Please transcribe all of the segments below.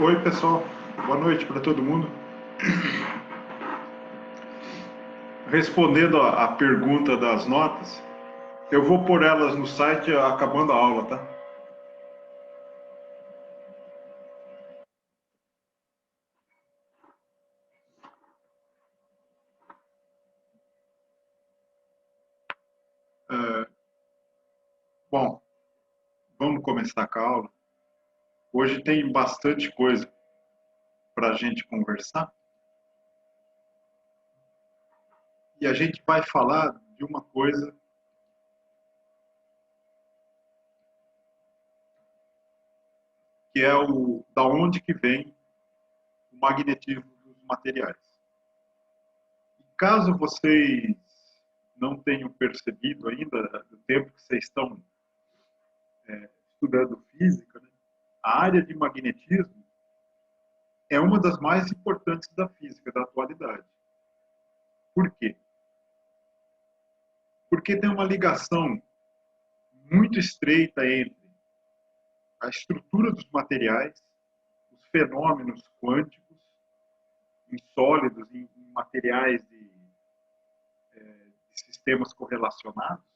Oi, pessoal. Boa noite para todo mundo. Respondendo a pergunta das notas, eu vou pôr elas no site acabando a aula, tá? Bom, vamos começar com a aula. Hoje tem bastante coisa para a gente conversar. E a gente vai falar de uma coisa que é da onde que vem o magnetismo dos materiais. E caso vocês não tenham percebido ainda, do tempo que vocês estão estudando física, né, a área de magnetismo é uma das mais importantes da física da atualidade. Por quê? Porque tem uma ligação muito estreita entre a estrutura dos materiais, os fenômenos quânticos, em sólidos, em materiais de sistemas correlacionados,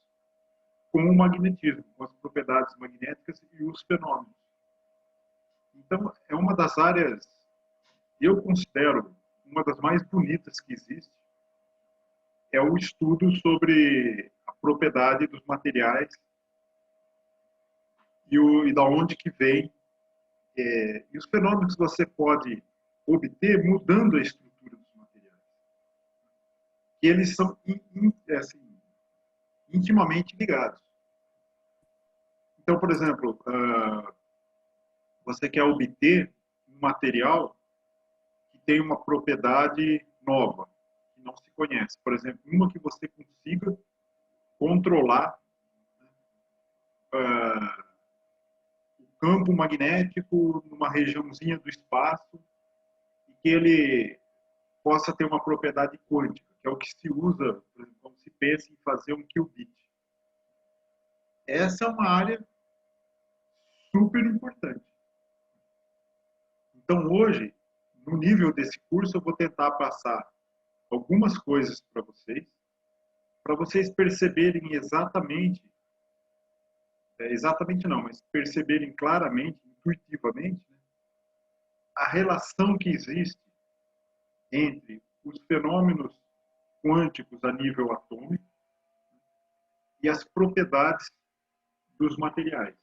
com o magnetismo, com as propriedades magnéticas e os fenômenos. Então, é uma das áreas, eu considero, uma das mais bonitas que existe, é o estudo sobre a propriedade dos materiais e da onde que vem, e os fenômenos que você pode obter mudando a estrutura dos materiais. E eles são assim, intimamente ligados. Então, por exemplo, você quer obter um material que tem uma propriedade nova, que não se conhece. Por exemplo, uma que você consiga controlar o campo magnético numa regiãozinha do espaço e que ele possa ter uma propriedade quântica, que é o que se usa, por exemplo, quando se pensa em fazer um qubit. Essa é uma área super importante. Então, hoje, no nível desse curso, eu vou tentar passar algumas coisas para vocês perceberem exatamente não, mas perceberem claramente, intuitivamente, né, a relação que existe entre os fenômenos quânticos a nível atômico e as propriedades dos materiais.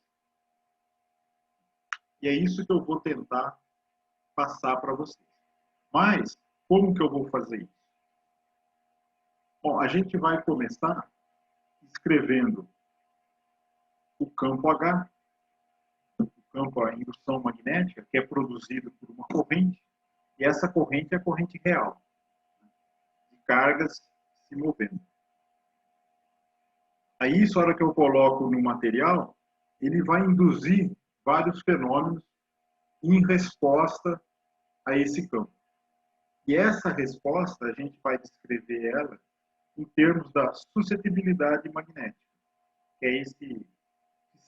E é isso que eu vou tentar passar para vocês. Mas, como que eu vou fazer isso? Bom, a gente vai começar escrevendo o campo H, o campo, a indução magnética, que é produzido por uma corrente, e essa corrente é a corrente real, de cargas se movendo. Aí, isso, a hora que eu coloco no material, ele vai induzir vários fenômenos em resposta a esse campo. E essa resposta, a gente vai descrever ela em termos da suscetibilidade magnética, que é esse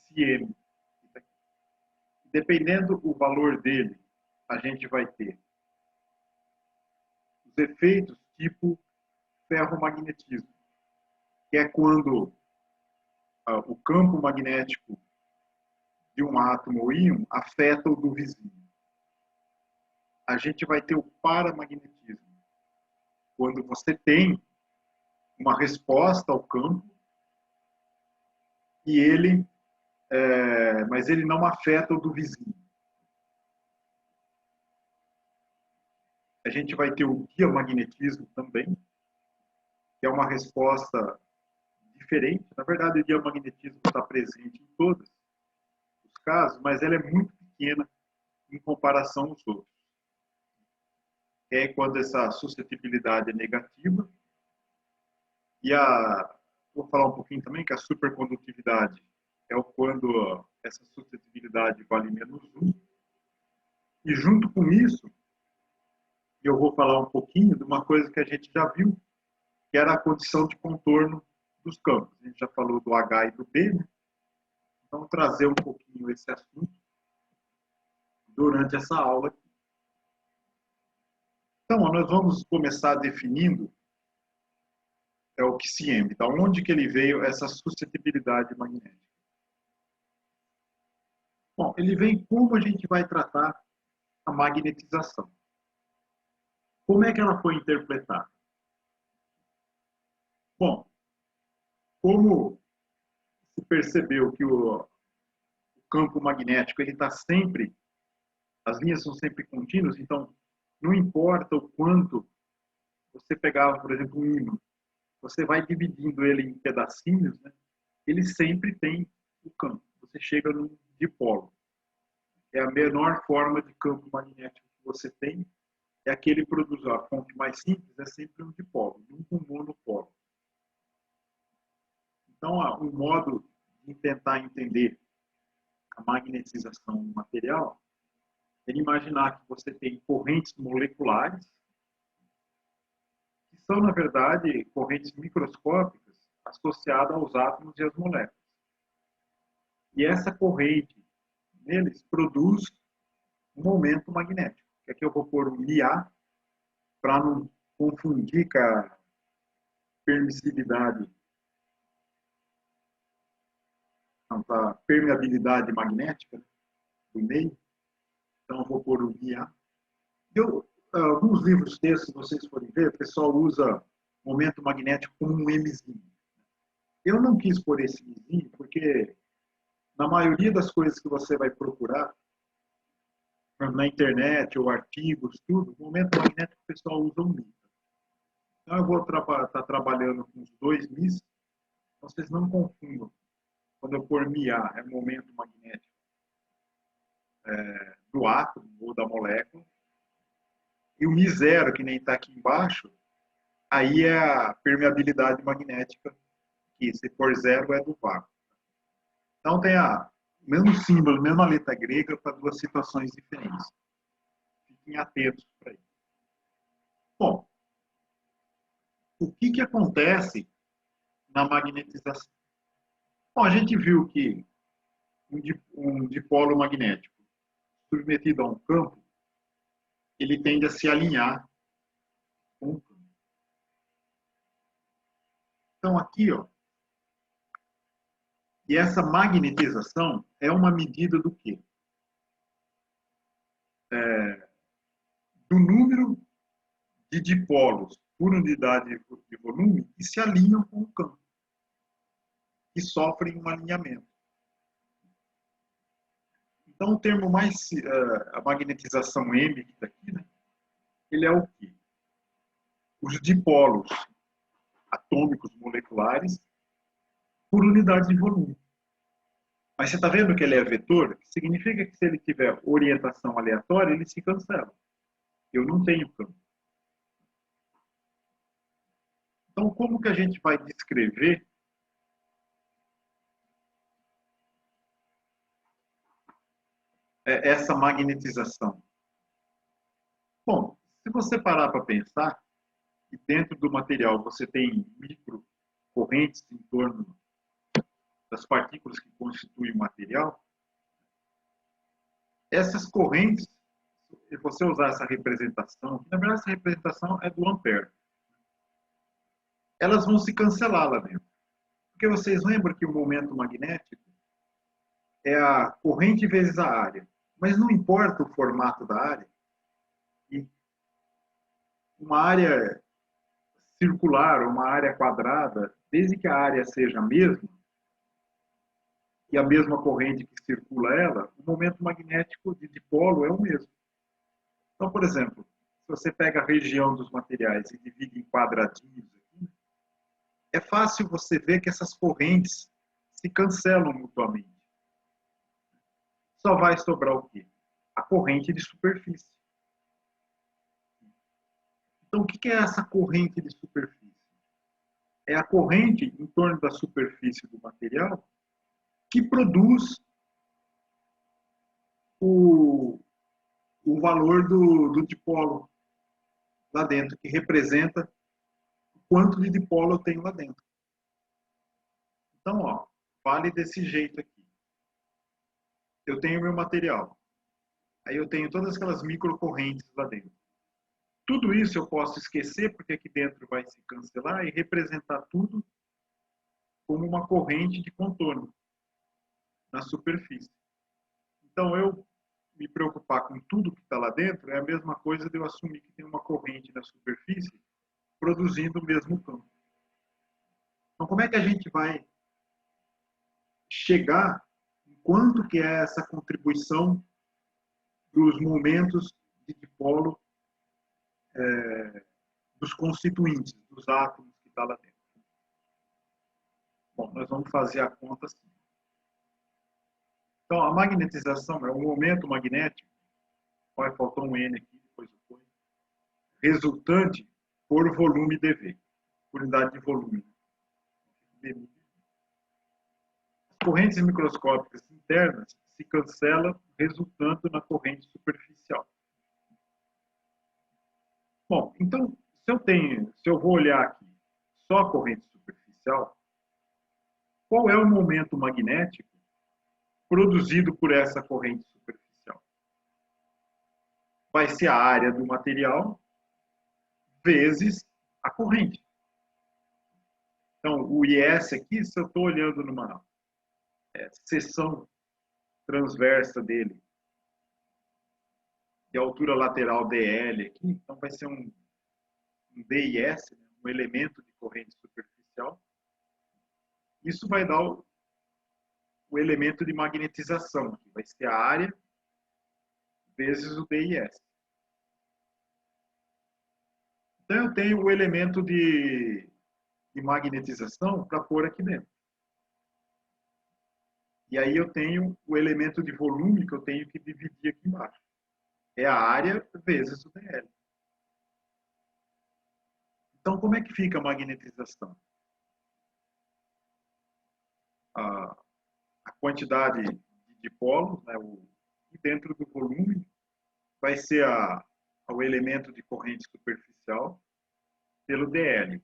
CM. Dependendo do valor dele, a gente vai ter os efeitos tipo ferromagnetismo, que é quando o campo magnético de um átomo ou íon afeta o do vizinho. A gente vai ter o paramagnetismo, quando você tem uma resposta ao campo e mas ele não afeta o do vizinho. A gente vai ter o diamagnetismo também, que é uma resposta diferente. Na verdade, o diamagnetismo está presente em todos os casos, mas ela é muito pequena em comparação aos outros. É quando essa suscetibilidade é negativa. E vou falar um pouquinho também que a supercondutividade é quando essa suscetibilidade vale menos 1. E junto com isso, eu vou falar um pouquinho de uma coisa que a gente já viu, que era a condição de contorno dos campos. A gente já falou do H e do B, né? Então, trazer um pouquinho esse assunto durante essa aula aqui. Então, nós vamos começar definindo o QCM, da onde que ele veio essa suscetibilidade magnética. Bom, ele vem como a gente vai tratar a magnetização. Como é que ela foi interpretada? Bom, como se percebeu que o campo magnético ele está sempre, as linhas são sempre contínuas, então não importa o quanto você pegava, por exemplo, um ímã, você vai dividindo ele em pedacinhos, né? Ele sempre tem o campo. Você chega num dipolo. É a menor forma de campo magnético que você tem. É aquele que produz a fonte mais simples, é sempre um dipolo, nunca um monopolo. Então, um modo de tentar entender a magnetização do material é imaginar que você tem correntes moleculares, que são, na verdade, correntes microscópicas associadas aos átomos e às moléculas. E essa corrente neles produz um momento magnético. Aqui eu vou pôr um IA para não confundir com a permissividade, não, com a permeabilidade magnética do meio. Então eu vou pôr um IA. Alguns livros textos, se vocês forem ver, o pessoal usa momento magnético como um Mzinho. Eu não quis pôr esse Mzinho porque na maioria das coisas que você vai procurar na internet ou artigos, tudo, o momento magnético o pessoal usa um Mi. Então eu vou estar trabalhando com os dois Mis, vocês não confundam. Quando eu pôr MiA é momento magnético do átomo ou da molécula, e o Mi0, que nem está aqui embaixo, aí é a permeabilidade magnética, que se for zero é do vácuo. Então tem o mesmo símbolo, a mesma letra grega para duas situações diferentes. Fiquem atentos para isso. Bom, o que acontece na magnetização? Bom, a gente viu que um dipolo magnético submetido a um campo, ele tende a se alinhar com o campo. Então aqui, ó, e essa magnetização é uma medida do quê? Do número de dipolos por unidade de volume que se alinham com o campo, que sofrem um alinhamento. Então, o termo mais, a magnetização M, que está aqui, né, ele é o quê? Os dipolos atômicos moleculares por unidade de volume. Mas você está vendo que ele é vetor? Significa que se ele tiver orientação aleatória, ele se cancela. Eu não tenho campo. Então, como que a gente vai descrever essa magnetização? Bom, se você parar para pensar, que dentro do material você tem microcorrentes em torno das partículas que constituem o material, essas correntes, se você usar essa representação, na verdade essa representação é do Ampère, elas vão se cancelar lá dentro. Porque vocês lembram que o momento magnético é a corrente vezes a área. Mas não importa o formato da área. E uma área circular ou uma área quadrada, desde que a área seja a mesma, e a mesma corrente que circula ela, o momento magnético de dipolo é o mesmo. Então, por exemplo, se você pega a região dos materiais e divide em quadradinhos, é fácil você ver que essas correntes se cancelam mutuamente. Só vai sobrar o quê? A corrente de superfície. Então, o que é essa corrente de superfície? É a corrente em torno da superfície do material que produz o valor do dipolo lá dentro, que representa o quanto de dipolo eu tenho lá dentro. Então, ó, vale desse jeito aqui. Eu tenho meu material. Aí eu tenho todas aquelas microcorrentes lá dentro. Tudo isso eu posso esquecer, porque aqui dentro vai se cancelar, e representar tudo como uma corrente de contorno na superfície. Então, eu me preocupar com tudo que está lá dentro é a mesma coisa de eu assumir que tem uma corrente na superfície produzindo o mesmo campo. Então, como é que a gente vai chegar em quanto que é essa contribuição dos momentos de dipolo dos constituintes, dos átomos que está lá dentro? Bom, nós vamos fazer a conta assim. Então, a magnetização é um momento magnético, olha, faltou um N aqui, depois eu ponho, resultante por volume dV, por unidade de volume. As correntes microscópicas internas se cancelam, resultando na corrente superficial. Bom, então, se eu vou olhar aqui só a corrente superficial, qual é o momento magnético produzido por essa corrente superficial? Vai ser a área do material vezes a corrente. Então, o IS aqui, se eu estou olhando numa seção transversa dele, de altura lateral DL aqui, então vai ser um DIS, um elemento de corrente superficial. Isso vai dar o elemento de magnetização, que vai ser a área vezes o DIS. Então, eu tenho o elemento de magnetização para pôr aqui dentro. E aí eu tenho o elemento de volume que eu tenho que dividir aqui embaixo. É a área vezes o DL. Então, como é que fica a magnetização? A quantidade de dipolos, né, e dentro do volume, vai ser o elemento de corrente superficial pelo DL.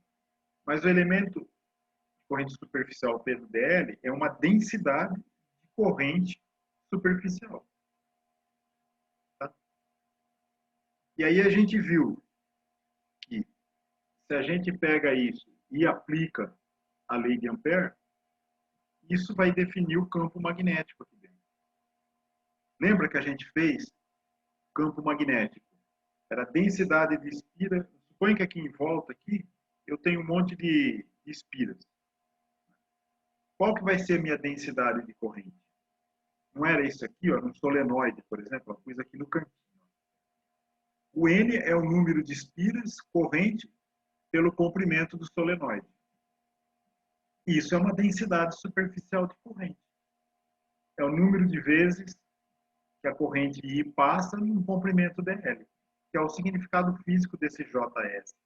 Mas o elemento de corrente superficial pelo DL é uma densidade de corrente superficial. Tá? E aí a gente viu que se a gente pega isso e aplica a lei de Ampère, isso vai definir o campo magnético aqui dentro. Lembra que a gente fez campo magnético? Era a densidade de espira. Suponha que aqui em volta aqui eu tenho um monte de espiras. Qual que vai ser a minha densidade de corrente? Não era isso aqui, ó, num solenoide, por exemplo, eu pus aqui no cantinho. O N é o número de espiras corrente pelo comprimento do solenoide. Isso é uma densidade superficial de corrente. É o número de vezes que a corrente I passa num comprimento dL, que é o significado físico desse JS.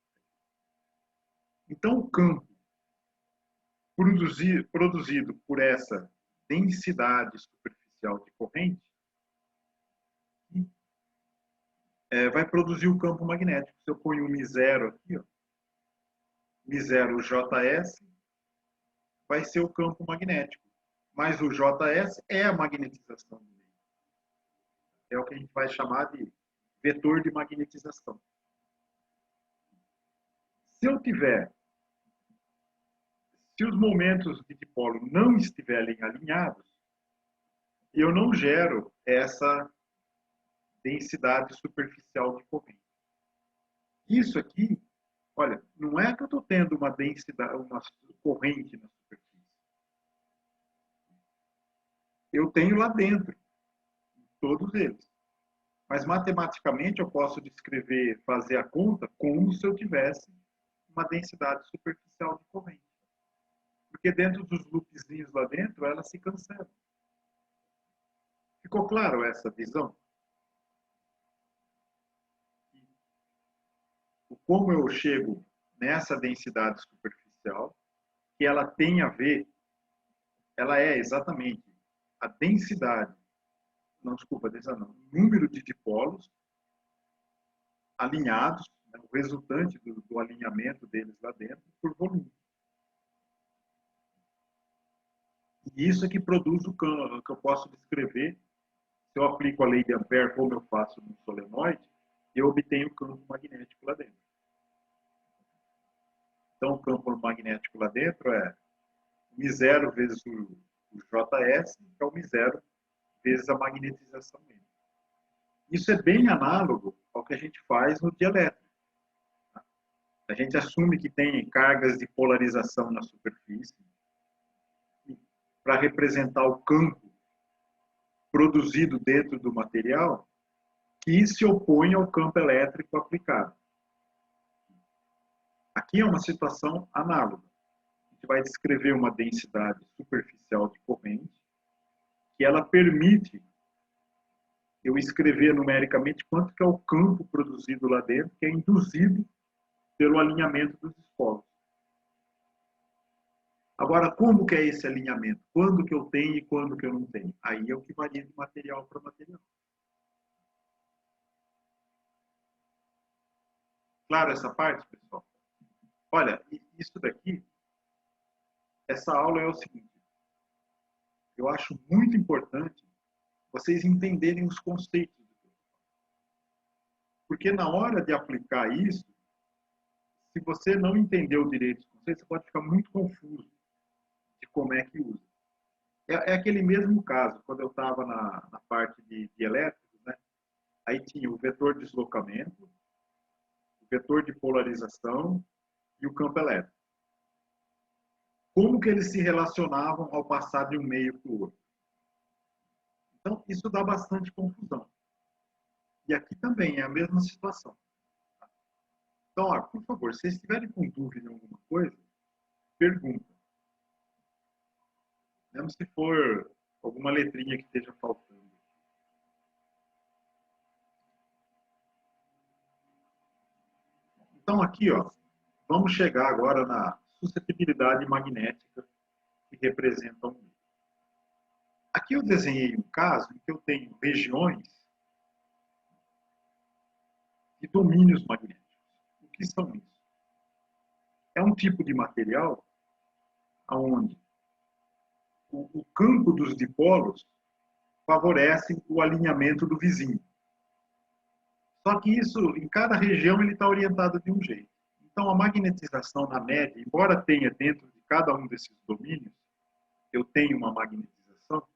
Então, o campo produzido por essa densidade superficial de corrente vai produzir o campo magnético. Se eu ponho um Mi0 aqui, ó, Mi0 JS, vai ser o campo magnético. Mas o JS é a magnetização do meio. É o que a gente vai chamar de vetor de magnetização. Se eu tiver, se os momentos de dipolo não estiverem alinhados, eu não gero essa densidade superficial de corrente. Isso aqui, olha, não é que eu estou tendo uma densidade, uma corrente na superfície. Eu tenho lá dentro, todos eles. Mas matematicamente eu posso descrever, fazer a conta como se eu tivesse uma densidade superficial de corrente. Porque dentro dos loopzinhos lá dentro, ela se cancela. Ficou claro essa visão? Como eu chego nessa densidade superficial, que ela tem a ver, ela é exatamente a densidade, não, desculpa, não, número de dipolos alinhados, né, o resultante do alinhamento deles lá dentro, por volume. E isso é que produz o campo que eu posso descrever. Se eu aplico a lei de Ampère como eu faço no solenoide, eu obtenho campo magnético lá dentro. Então, o campo magnético lá dentro é μ0 vezes o JS, que é o μ0 vezes a magnetização M. Isso é bem análogo ao que a gente faz no dielétrico. A gente assume que tem cargas de polarização na superfície para representar o campo produzido dentro do material que se opõe ao campo elétrico aplicado. Aqui é uma situação análoga. A gente vai descrever uma densidade superficial de corrente que ela permite eu escrever numericamente quanto que é o campo produzido lá dentro, que é induzido pelo alinhamento dos esposos. Agora, como que é esse alinhamento? Quando que eu tenho e quando que eu não tenho? Aí é o que varia de material para material. Claro essa parte, pessoal? Olha, isso daqui, essa aula é o seguinte. Eu acho muito importante vocês entenderem os conceitos. Porque na hora de aplicar isso, se você não entendeu direito os conceitos, você pode ficar muito confuso de como é que usa. É aquele mesmo caso, quando eu estava na parte de elétricos, né? Aí tinha o vetor de deslocamento, o vetor de polarização e o campo elétrico. Como que eles se relacionavam ao passar de um meio para o outro? Então, isso dá bastante confusão. E aqui também é a mesma situação. Então, ó, por favor, se vocês estiverem com dúvida em alguma coisa, pergunta. Mesmo se for alguma letrinha que esteja faltando. Então, aqui, ó, vamos chegar agora na suscetibilidade magnética que representa um meio. Aqui eu desenhei um caso em que eu tenho regiões de domínios magnéticos. O que são isso? É um tipo de material onde o campo dos dipolos favorece o alinhamento do vizinho. Só que isso, em cada região, ele está orientado de um jeito. Então, a magnetização na média, embora tenha dentro de cada um desses domínios, eu tenho uma magnetização,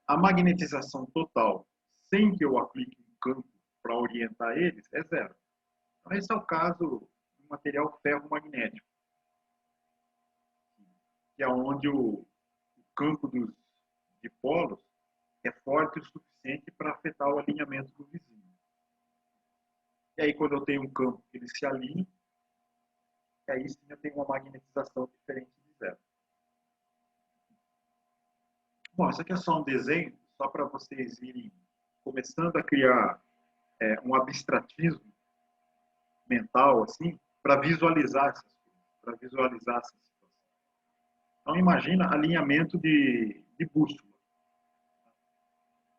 a magnetização total, sem que eu aplique um campo para orientar eles, é zero. Então, esse é o caso do material ferromagnético, que é onde o campo dos dipolos é forte o suficiente para afetar o alinhamento do vizinho. E aí, quando eu tenho um campo que ele se alinha, aí sim eu tenho uma magnetização diferente de zero. Bom, isso aqui é só um desenho, só para vocês irem começando a criar um abstratismo mental, assim, para visualizar essas coisas, para visualizar essa situação. Então, imagina alinhamento de bússola.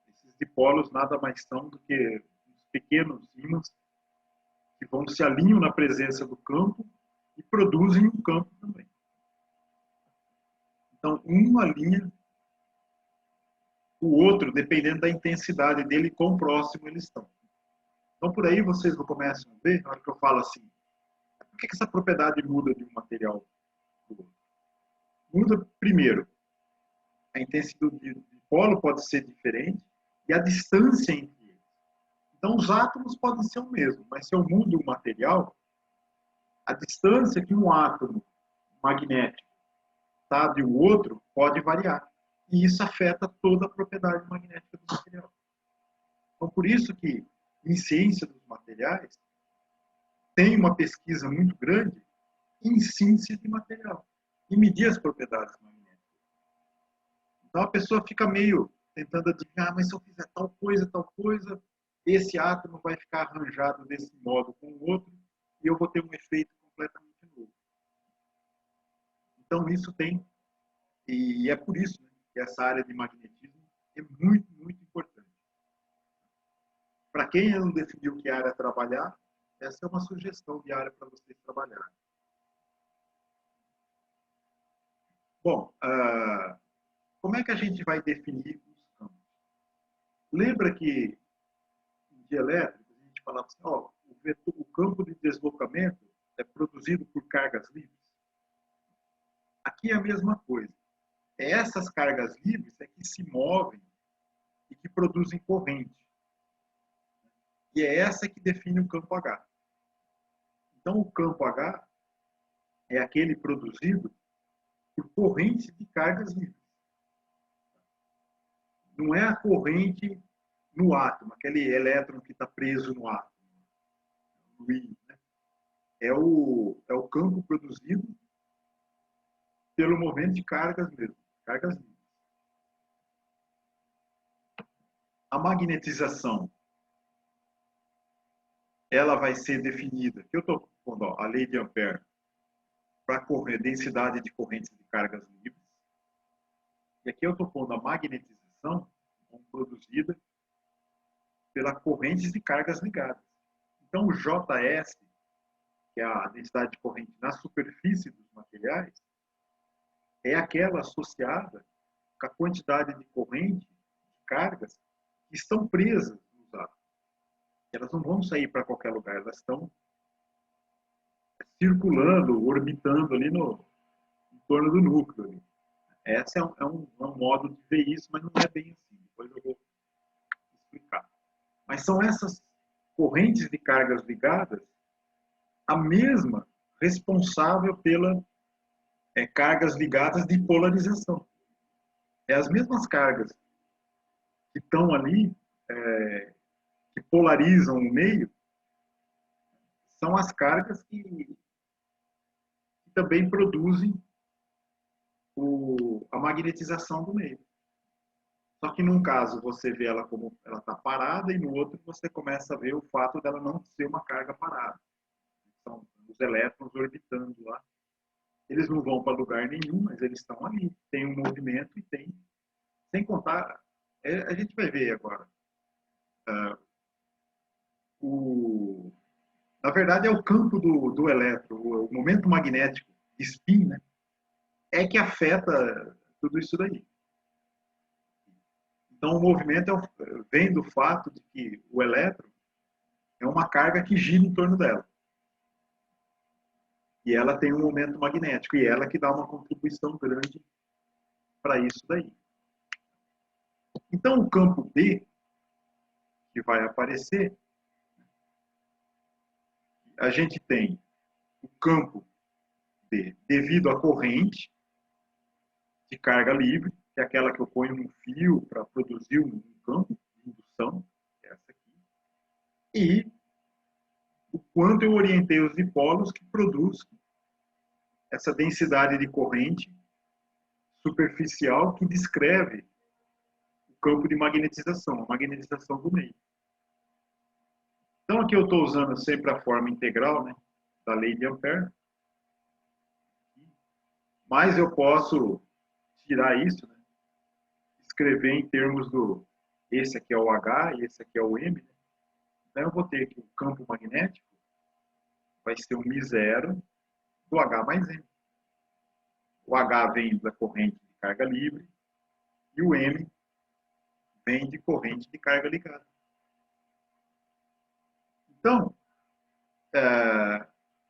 Esses dipolos nada mais são do que os pequenos ímãs que vão se alinham na presença do campo e produzem um campo também. Então, um alinha o outro, dependendo da intensidade dele e quão próximo eles estão. Então, por aí vocês começam a ver, na hora que eu falo assim, por que essa propriedade muda de um material para o outro? Muda, primeiro, a intensidade do dipolo pode ser diferente e a distância entre eles. Então, os átomos podem ser o mesmo, mas se eu mudo o material, a distância que um átomo magnético está de um outro pode variar. E isso afeta toda a propriedade magnética do material. Então, por isso que, em ciência dos materiais, tem uma pesquisa muito grande em síntese de material e medir as propriedades magnéticas. Então, a pessoa fica meio tentando adivinhar, mas se eu fizer tal coisa, esse átomo vai ficar arranjado desse modo com o outro e eu vou ter um efeito completamente novo. Então, isso tem, e é por isso, né, que essa área de magnetismo é muito, muito importante. Para quem não definiu que área trabalhar, essa é uma sugestão de área para vocês trabalharem. Bom, como é que a gente vai definir os campos? Lembra que em dielétrica a gente gente falava assim, ó, o campo de deslocamento é produzido por cargas livres. Aqui é a mesma coisa. Essas cargas livres é que se movem e que produzem corrente. E é essa que define o campo H. Então, o campo H é aquele produzido por correntes de cargas livres. Não é a corrente no átomo, aquele elétron que está preso no átomo. No íon, né? É o campo produzido pelo movimento de cargas mesmo, cargas livres. A magnetização, ela vai ser definida, que eu estou pondo, a lei de Ampère, para a densidade de correntes de cargas livres. E aqui eu estou pondo a magnetização como produzida pela correntes de cargas ligadas. Então, o JS, que é a densidade de corrente na superfície dos materiais, é aquela associada com a quantidade de corrente, de cargas, que estão presas nos átomos. Elas não vão sair para qualquer lugar, elas estão circulando, orbitando ali em torno do núcleo. Ali. Esse é um modo de ver isso, mas não é bem assim. Depois eu vou explicar. Mas são essas correntes de cargas ligadas a mesma responsável pelas cargas ligadas de polarização. É as mesmas cargas que estão ali, que polarizam o meio, são as cargas que também produzem a magnetização do meio. Só que num caso você vê ela como ela está parada e no outro você começa a ver o fato dela não ser uma carga parada. São os elétrons orbitando lá. Eles não vão para lugar nenhum, mas eles estão ali. Tem um movimento e tem... Sem contar... a gente vai ver agora. Na verdade, é o campo do elétron, o momento magnético, spin, né? É que afeta tudo isso daí. Então, o movimento vem do fato de que o elétron é uma carga que gira em torno dela. E ela tem um momento magnético, e ela que dá uma contribuição grande para isso daí. Então, o campo B, que vai aparecer, a gente tem o campo B devido à corrente de carga livre, que é aquela que eu ponho num fio para produzir um campo de indução, essa aqui, e o quanto eu orientei os dipolos que produzem essa densidade de corrente superficial que descreve o campo de magnetização, a magnetização do meio. Então, aqui eu estou usando sempre a forma integral, né, da lei de Ampère, mas eu posso tirar isso, né, escrever em termos do... Esse aqui é o H e esse aqui é o M. Né? Então, eu vou ter que o campo magnético vai ser um μ0 do H mais M. O H vem da corrente de carga livre e o M vem de corrente de carga ligada. Então,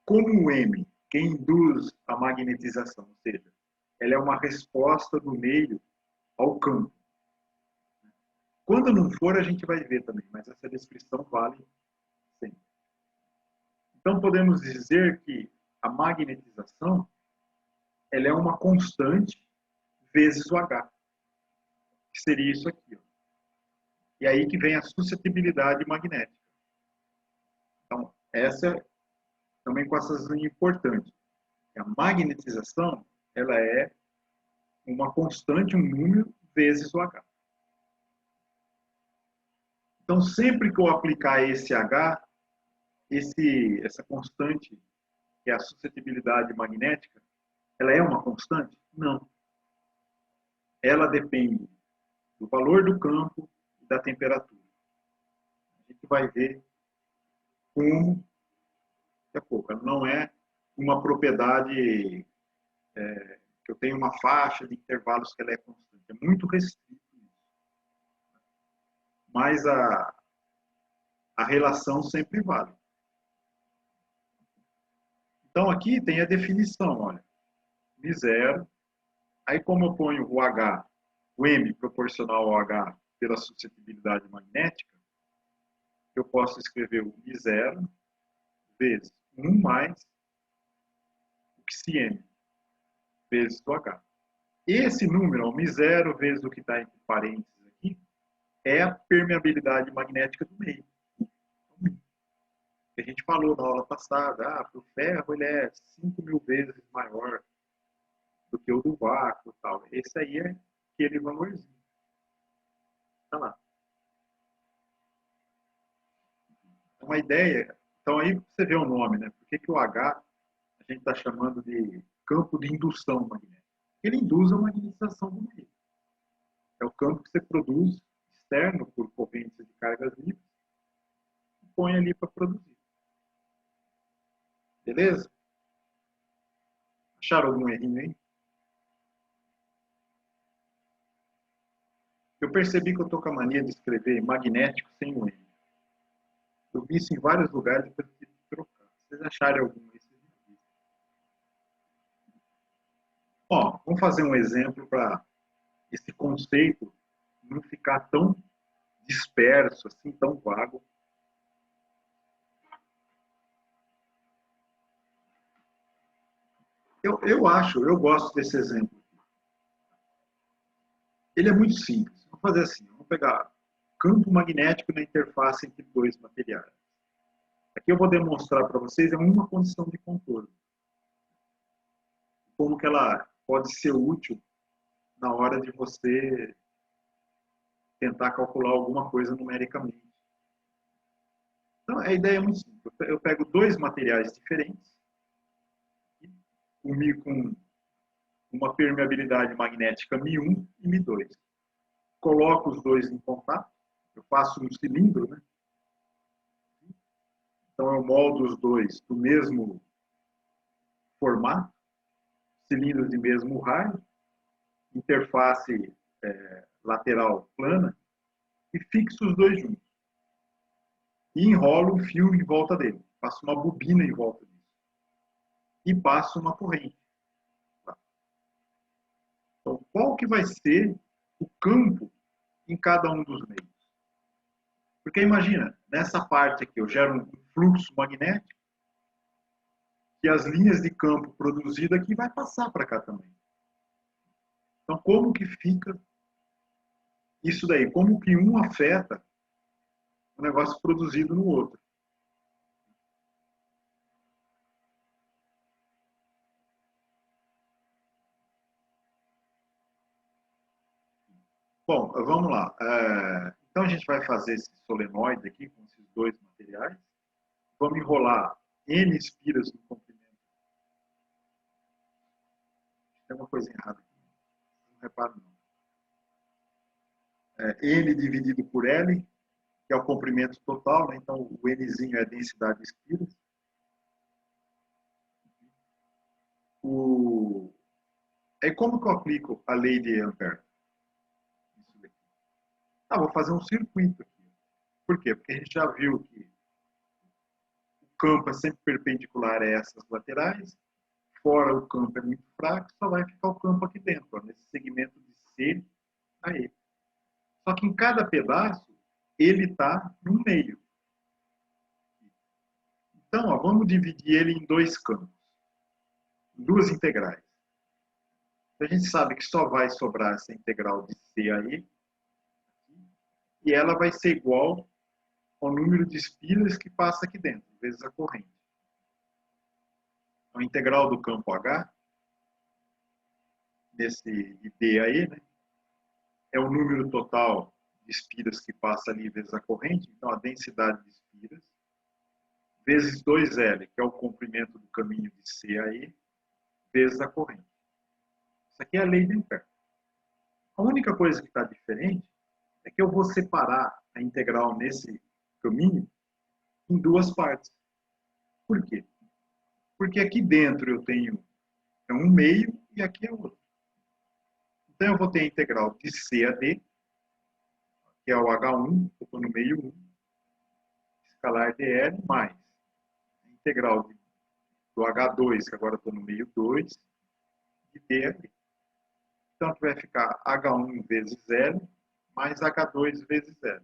como o M, que induz a magnetização, ou seja, ela é uma resposta do meio ao campo. Quando não for, a gente vai ver também, mas essa descrição vale sempre. Então, podemos dizer que a magnetização ela é uma constante vezes o H, que seria isso aqui. Ó. E aí que vem a suscetibilidade magnética. Então, essa também com essas linhas importantes. A magnetização ela é uma constante, um número, vezes o H. Então, sempre que eu aplicar esse H, essa constante, que é a suscetibilidade magnética, ela é uma constante? Não. Ela depende do valor do campo e da temperatura. A gente vai ver como, daqui a pouco, ela não é uma propriedade que eu tenho uma faixa de intervalos que ela é constante. É muito restrito isso. Mas a a relação sempre vale. Então, aqui tem a definição, olha. Mi0. Aí, como eu ponho o H, o M proporcional ao H pela suscetibilidade magnética, eu posso escrever o Mi0 vezes 1 mais o Xm vezes o H. Esse número, o Mi0 vezes o que está entre parênteses aqui, é a permeabilidade magnética do meio. A gente falou na aula passada, o ferro ele é 5.000 vezes maior do que o do vácuo e tal. Esse aí é aquele valorzinho. Tá lá. Uma ideia. Então aí você vê o nome, né? Por que o H a gente está chamando de campo de indução magnética? Ele induz a magnetização do meio. É o campo que você produz externo por correntes de cargas livres e põe ali para produzir. Beleza? Acharam algum errinho aí? Eu percebi que eu estou com a mania de escrever magnético sem o M. Eu vi isso em vários lugares e preciso trocar. Se vocês acharem algum aí, vocês me dizem. Ó, vamos fazer um exemplo para esse conceito não ficar tão disperso, assim, tão vago. Eu gosto desse exemplo. Ele é muito simples. Vamos fazer assim, vamos pegar campo magnético na interface entre dois materiais. Aqui eu vou demonstrar para vocês uma condição de contorno. Como que ela pode ser útil na hora de você tentar calcular alguma coisa numericamente. Então, a ideia é muito simples. Eu pego dois materiais diferentes, com uma permeabilidade magnética Mi1 e Mi2. Coloco os dois em contato, eu faço um cilindro, né? Então eu moldo os dois do mesmo formato, cilindros de mesmo raio, interface lateral plana, e fixo os dois juntos. E enrolo um fio em volta dele, faço uma bobina em volta disso. E passo uma corrente. Então, qual que vai ser o campo em cada um dos meios? Porque imagina, nessa parte aqui eu gero um fluxo magnético que as linhas de campo produzidas aqui vai passar para cá também. Então, como que fica isso daí? Como que um afeta o negócio produzido no outro? Bom, vamos lá. Então, a gente vai fazer esse solenoide aqui com esses dois materiais. Vamos enrolar N espiras no comprimento. Tem uma coisa errada aqui. Não repara, não. N dividido por L, que é o comprimento total, né? Então o Nzinho é a densidade de espiras. Aí como que eu aplico a lei de Ampère? Isso daqui. Vou fazer um circuito aqui. Por quê? Porque a gente já viu que o campo é sempre perpendicular a essas laterais, fora o campo é muito fraco, só vai ficar o campo aqui dentro, ó, nesse segmento de C a E. Só que em cada pedaço, ele está no meio. Então, ó, vamos dividir ele em dois campos, duas integrais. A gente sabe que só vai sobrar essa integral de C a E, e ela vai ser igual ao número de espiras que passa aqui dentro, vezes a corrente. A integral do campo H, desse de D a E, né, é o número total de espiras que passa ali vezes a corrente, então a densidade de espiras, vezes 2L, que é o comprimento do caminho de C a E, vezes a corrente. Isso aqui é a lei de Ampère. A única coisa que está diferente é que eu vou separar a integral nesse caminho em duas partes. Por quê? Porque aqui dentro eu tenho um meio e aqui é outro. Então eu vou ter a integral de C a D, que é o H1, eu estou no meio 1, escalar dl mais a integral do H2, que agora estou no meio 2, de dl. Então, vai ficar H1 vezes L mais H2 vezes L.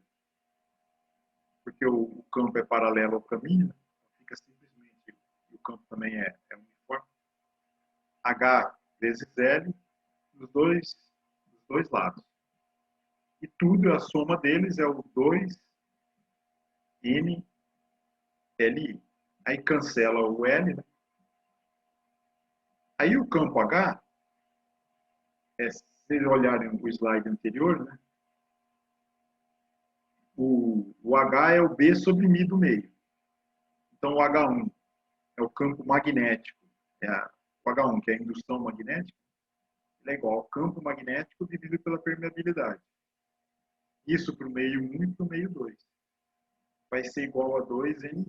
Porque o campo é paralelo ao caminho, fica simplesmente, o campo também é uniforme, H vezes L dos dois lados. E tudo, a soma deles é o 2NLI. Aí cancela o L, né? Aí o campo H, se vocês olharem o slide anterior, né? O H é o B sobre μ do meio. Então o H1 é o campo magnético, o H1, que é a indução magnética, ele é igual ao campo magnético dividido pela permeabilidade. Isso para o meio 1 e para o meio 2. Vai ser igual a 2N.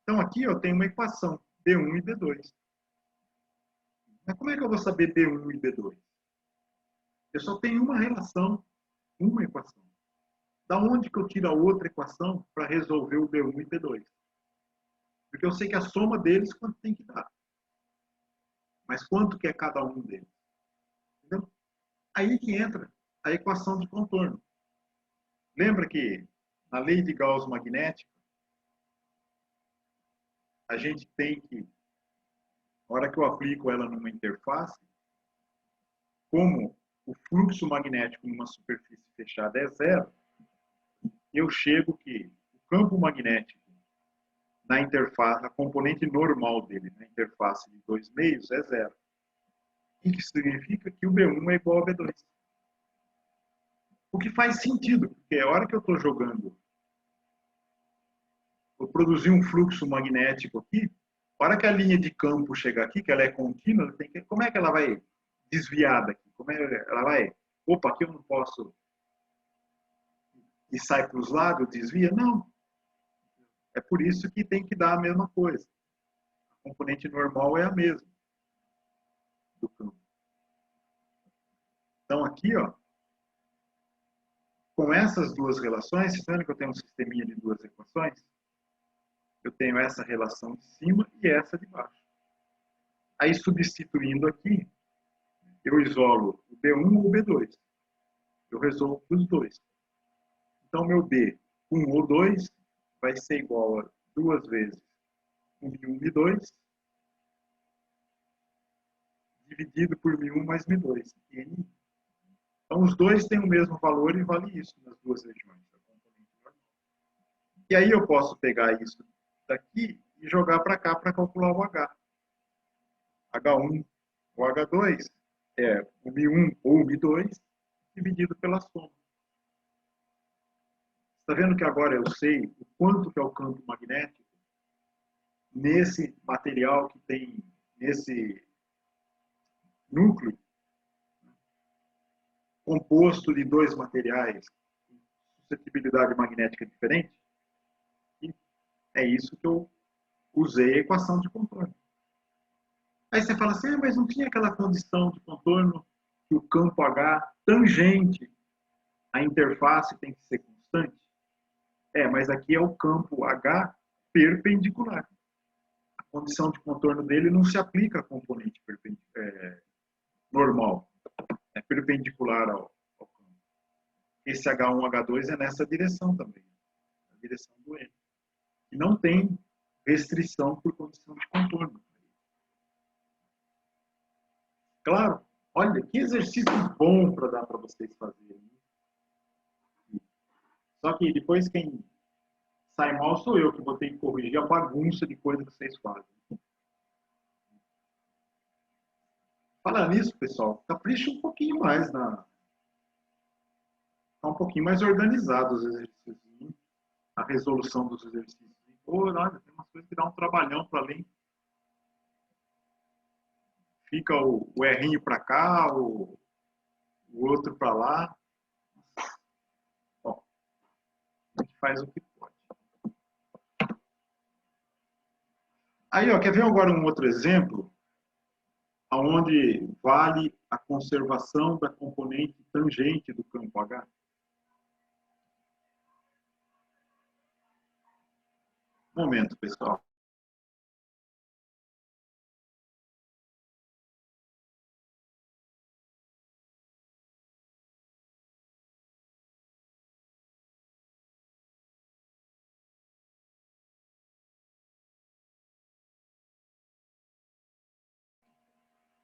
Então aqui eu tenho uma equação, B1 e B2. Mas como é que eu vou saber B1 e B2? Eu só tenho uma relação, uma equação. Da onde que eu tiro a outra equação para resolver o B1 e B2? Porque eu sei que a soma deles quanto tem que dar. Mas quanto que é cada um deles? Entendeu? Aí que entra a equação de contorno. Lembra que na lei de Gauss magnética, a gente tem que, na hora que eu aplico ela numa interface, como o fluxo magnético numa superfície fechada é zero, eu chego que o campo magnético na interface, a componente normal dele na interface de dois meios é zero. O que significa que o B1 é igual a B2. O que faz sentido, porque a hora que eu estou jogando, eu produzir um fluxo magnético aqui, a hora que a linha de campo chegar aqui, que ela é contínua, como é que ela vai desviar daqui? Como é que ela vai? Opa, aqui eu não posso. E sai para os lados, desvia? Não. É por isso que tem que dar a mesma coisa. A componente normal é a mesma do campo. Então aqui, ó, com essas duas relações, vocês vendo que eu tenho um sisteminha de duas equações? Eu tenho essa relação de cima e essa de baixo. Aí, substituindo aqui, eu isolo o B1 ou o B2. Eu resolvo os dois. Então, meu B1 ou 2 vai ser igual a 2 vezes o μ1 μ2 dividido por μ1 mais μ2. Então, os dois têm o mesmo valor e vale isso nas duas regiões. E aí eu posso pegar isso daqui e jogar para cá para calcular o H. H1 ou H2 é o μ1 ou o μ2 dividido pela soma. Está vendo que agora eu sei o quanto que é o campo magnético nesse material que tem, nesse núcleo composto de dois materiais com suscetibilidade magnética diferente? E é isso que eu usei a equação de contorno. Aí você fala assim, mas não tinha aquela condição de contorno que o campo H tangente à interface tem que ser constante? Mas aqui é o campo H perpendicular. A condição de contorno dele não se aplica à componente normal. É perpendicular ao campo. Esse H1, H2 é nessa direção também. Na direção do N. E não tem restrição por condição de contorno. Claro, olha, que exercício bom para dar para vocês fazerem. Só que depois quem sai mal sou eu, que vou ter que corrigir a bagunça de coisa que vocês fazem. Falar nisso, pessoal, capricha um pouquinho mais Tá um pouquinho mais organizado os exercícios. A resolução dos exercícios. Olha, tem umas coisas que dá um trabalhão para além. Fica o errinho para cá, o outro para lá. Bom, a gente faz o que pode. Aí, ó, quer ver agora um outro exemplo? Onde vale a conservação da componente tangente do campo H. Um momento, pessoal.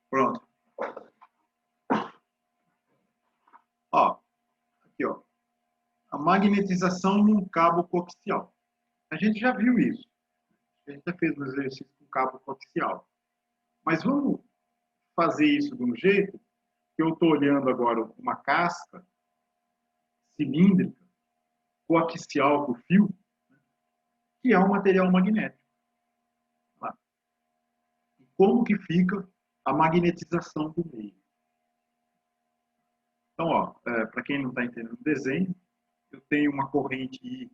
Pronto. Ó, aqui, ó. A magnetização num cabo coaxial. A gente já viu isso. A gente já fez um exercício com cabo coaxial. Mas vamos fazer isso de um jeito que eu estou olhando agora uma casca cilíndrica, coaxial com fio, que é um material magnético. Tá? E como que fica a magnetização do meio? Então, ó, para quem não está entendendo o desenho, eu tenho uma corrente I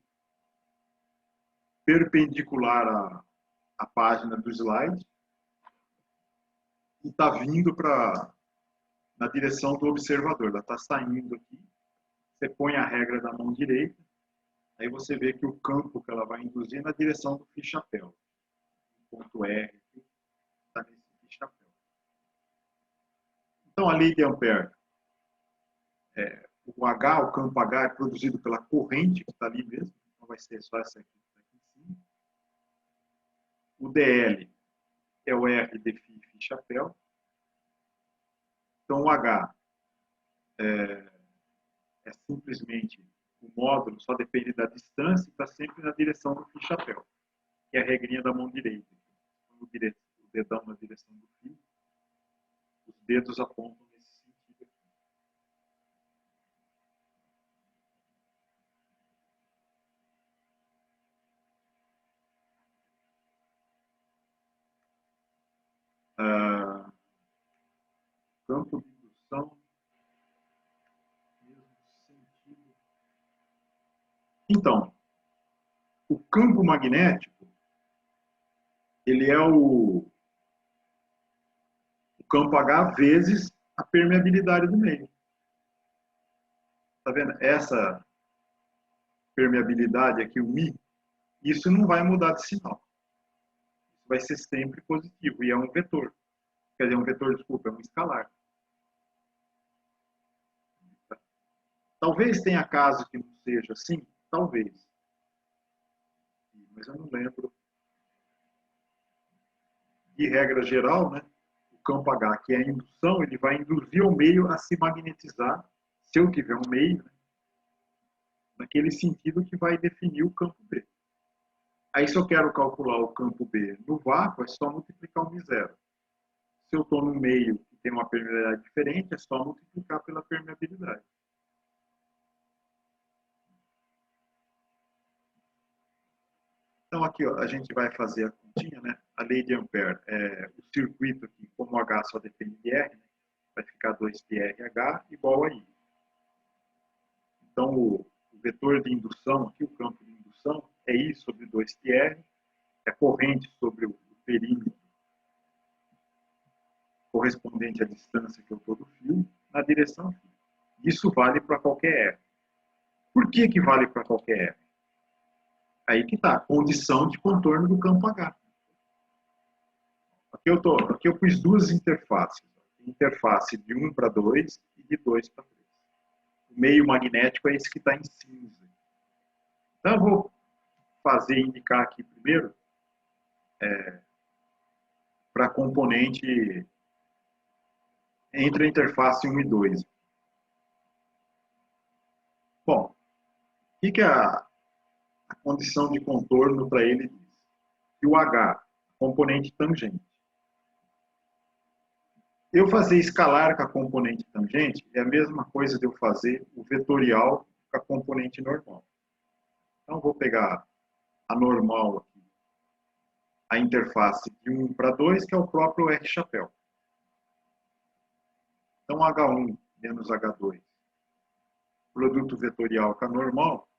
perpendicular à página do slide e está vindo na direção do observador. Ela está saindo aqui. Você põe a regra da mão direita, aí você vê que o campo que ela vai induzir é na direção do fio-chapéu. O ponto R está nesse fio-chapéu. Então, a lei de Ampère, o H, o campo H, é produzido pela corrente que está ali mesmo. Então, vai ser só essa aqui que está aqui em cima. O DL é o R de fio-chapéu. Então, o H é simplesmente o módulo, só depende da distância e está sempre na direção do fio-chapéu, que é a regrinha da mão direita. O dedão na direção do fio, os dedos apontam nesse sentido aqui. Campo de indução, mesmo sentido. Então, o campo magnético, ele é o campo H vezes a permeabilidade do meio. Tá vendo? Essa permeabilidade aqui, o Mi, isso não vai mudar de sinal. Isso vai ser sempre positivo, e é um vetor. Quer dizer, um vetor, desculpa, é um escalar. Talvez tenha caso que não seja assim, talvez. Mas eu não lembro. De regra geral, né, o campo H, que é a indução, ele vai induzir o meio a se magnetizar, se eu tiver um meio, né, naquele sentido que vai definir o campo B. Aí, se eu quero calcular o campo B no vácuo, é só multiplicar o μ0. Se eu estou no meio que tem uma permeabilidade diferente, é só multiplicar pela permeabilidade. Então, aqui ó, a gente vai fazer a continha, né? A lei de Ampère, o circuito aqui, como H só depende de R, né? Vai ficar 2πRH igual a I. Então, o vetor de indução, aqui o campo de indução, é I sobre 2πr, é corrente sobre o perímetro correspondente à distância que eu estou do fio, na direção φ. Isso vale para qualquer R. Por que que vale para qualquer R? Aí que está, condição de contorno do campo H. Aqui eu pus duas interfaces. Interface de 1 para 2 e de 2 para 3. O meio magnético é esse que está em cinza. Então, eu vou indicar aqui primeiro para a componente entre a interface 1 e 2. Bom, o que a condição de contorno para ele diz? Que o H, componente tangente. Eu fazer escalar com a componente tangente é a mesma coisa de eu fazer o vetorial com a componente normal. Então, vou pegar a normal aqui, a interface de 1 para 2, que é o próprio R-chapéu. Então, H1 menos H2, produto vetorial com a normal,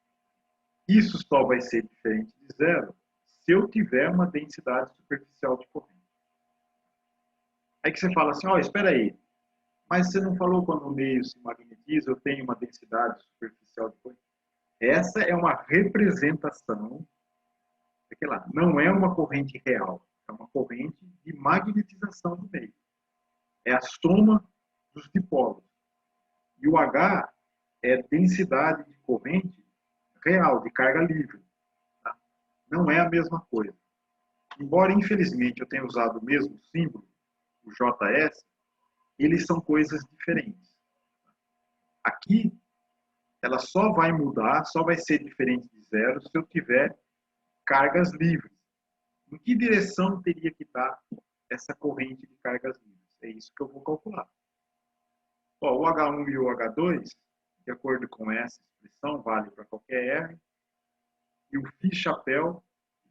isso só vai ser diferente de zero se eu tiver uma densidade superficial de corrente. Aí que você fala assim, ó, espera aí, mas você não falou quando o meio se magnetiza, eu tenho uma densidade superficial de corrente? Essa é uma representação Lá, não é uma corrente real, é uma corrente de magnetização do meio. É a soma dos dipolos. E o H é densidade de corrente real, de carga livre. Tá? Não é a mesma coisa. Embora, infelizmente, eu tenha usado o mesmo símbolo, o JS, eles são coisas diferentes. Aqui, ela só vai mudar, só vai ser diferente de zero se eu tiver cargas livres. Em que direção teria que estar essa corrente de cargas livres? É isso que eu vou calcular. Ó, o H1 e o H2, de acordo com essa expressão, vale para qualquer R, e o φ-chapéu,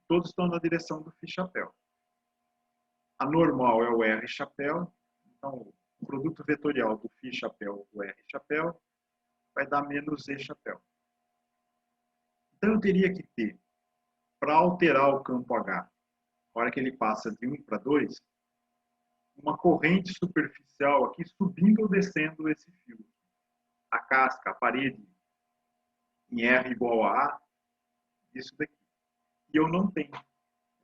todos estão na direção do φ-chapéu. A normal é o R-chapéu, então o produto vetorial do φ-chapéu do R-chapéu vai dar menos E-chapéu. Então eu teria que ter, para alterar o campo H, na hora que ele passa de 1 para 2, uma corrente superficial aqui subindo ou descendo esse fio. A casca, a parede, em R igual a A, isso daqui. E eu não tenho.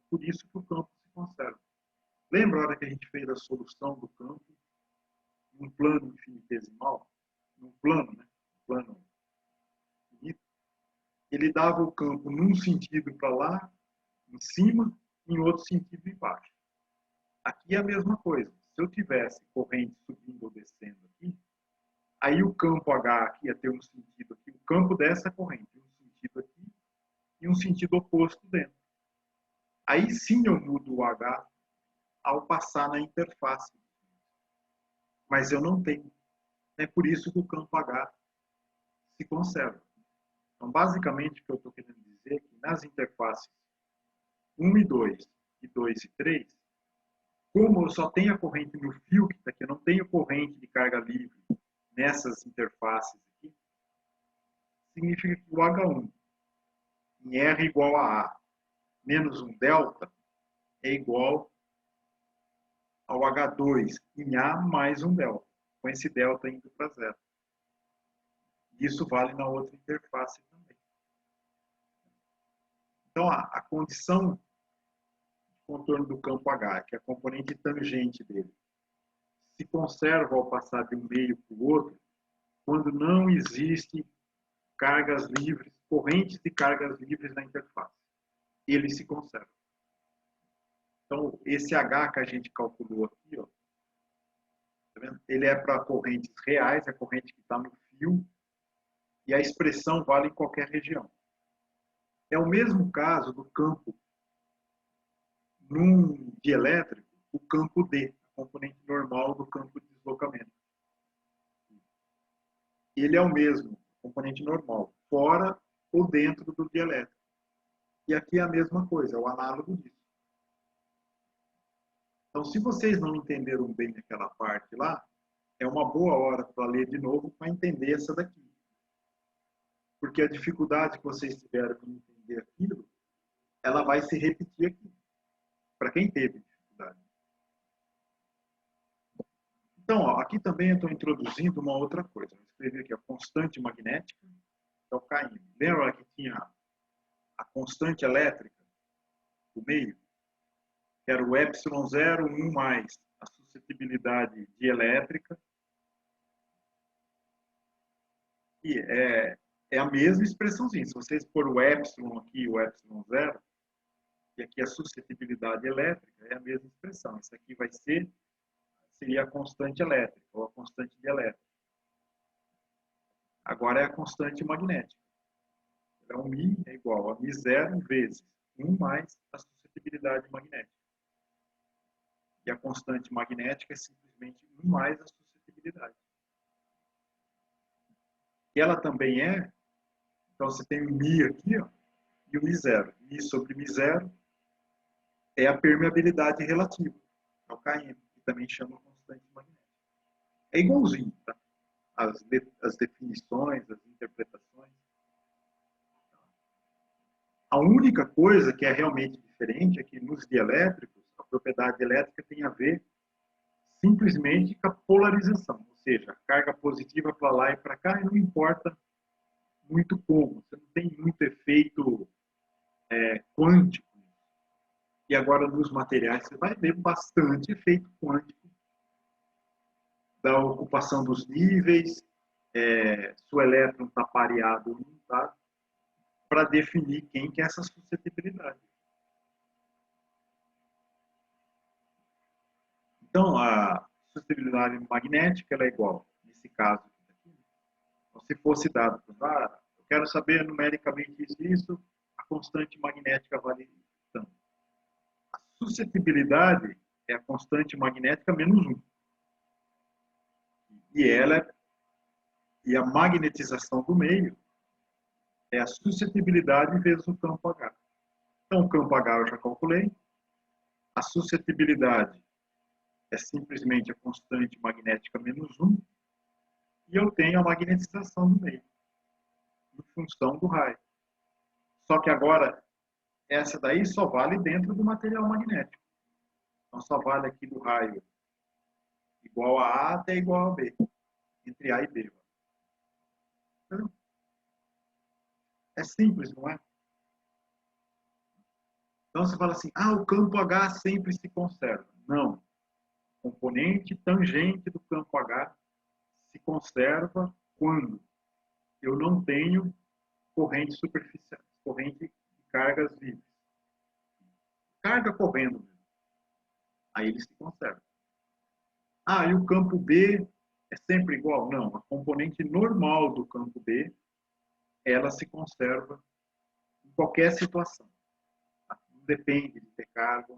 Por isso que o campo se conserva. Lembra a hora que a gente fez a solução do campo num plano infinitesimal? Num plano, né? Um plano infinito. Ele dava o campo num sentido para lá, em cima, e em outro sentido embaixo. Aqui é a mesma coisa. Se eu tivesse corrente subindo ou descendo aqui, aí o campo H aqui ia ter um sentido aqui, o campo dessa corrente, um sentido aqui e um sentido oposto dentro. Aí sim eu mudo o H ao passar na interface. Mas eu não tenho. É por isso que o campo H se conserva. Então, basicamente, o que eu estou querendo dizer é que nas interfaces 1 e 2, e 2 e 3, como eu só tenho a corrente no fio que está aqui, eu não tenho corrente de carga livre nessas interfaces aqui, significa que o H1 em R igual a A menos um delta é igual ao H2 em A mais um delta, com esse delta indo para zero. Isso vale na outra interface também. Então, a condição de contorno do campo H, que é a componente tangente dele, se conserva ao passar de um meio para o outro, quando não existe cargas livres, correntes de cargas livres na interface. Ele se conserva. Então, esse H que a gente calculou aqui, ó, tá vendo? Ele é para correntes reais, a corrente que está no fio, e a expressão vale em qualquer região. É o mesmo caso do campo num dielétrico, o campo D, a componente normal do campo de deslocamento. Ele é o mesmo, componente normal, fora ou dentro do dielétrico. E aqui é a mesma coisa, é o análogo disso. Então, se vocês não entenderam bem aquela parte lá, é uma boa hora para ler de novo para entender essa daqui. Porque a dificuldade que vocês tiveram em entender aquilo, ela vai se repetir aqui, para quem teve dificuldade. Então, ó, aqui também eu estou introduzindo uma outra coisa. Eu escrevi aqui a constante magnética, que é o Km. Lembra que tinha a constante elétrica do meio? Que era o ε0, 1 mais a suscetibilidade dielétrica. E é a mesma expressãozinha. Se vocês pôr o ε aqui, o ε0, e aqui a suscetibilidade elétrica, é a mesma expressão. Isso aqui seria a constante elétrica, ou a constante dielétrica. Agora é a constante magnética. Então, μ é igual a μ0 vezes 1 mais a suscetibilidade magnética. E a constante magnética é simplesmente 1 mais a suscetibilidade. E ela também é, então você tem o μ aqui, ó, e o μ0. μ sobre μ0 é a permeabilidade relativa, é o Km, que também chama constante magnética. É igualzinho, tá? As definições, as interpretações. A única coisa que é realmente diferente é que nos dielétricos, a propriedade elétrica tem a ver simplesmente com a polarização, ou seja, a carga positiva para lá e para cá, e não importa muito como, você não tem muito efeito quântico. E agora, nos materiais, você vai ver bastante efeito quântico da ocupação dos níveis, se o elétron está pareado ou não está, para definir quem que é essa suscetibilidade. Então, a suscetibilidade magnética ela é igual, nesse caso aqui. Então, se fosse dado, eu quero saber numericamente isso, a constante magnética vale tanto. A suscetibilidade é a constante magnética menos 1. E a magnetização do meio é a suscetibilidade vezes o campo H. Então, o campo H eu já calculei. A suscetibilidade é simplesmente a constante magnética menos 1. E eu tenho a magnetização do meio, em função do raio. Só que agora, essa daí só vale dentro do material magnético. Então, só vale aqui do raio igual a A até igual a B. Entre A e B. É simples, não é? Então você fala assim, o campo H sempre se conserva. Não. O componente tangente do campo H se conserva quando eu não tenho corrente superficial, corrente de cargas vivas. Carga correndo. Aí ele se conserva. E o campo B é sempre igual? Não. A componente normal do campo B, ela se conserva em qualquer situação. Não depende de ter carga.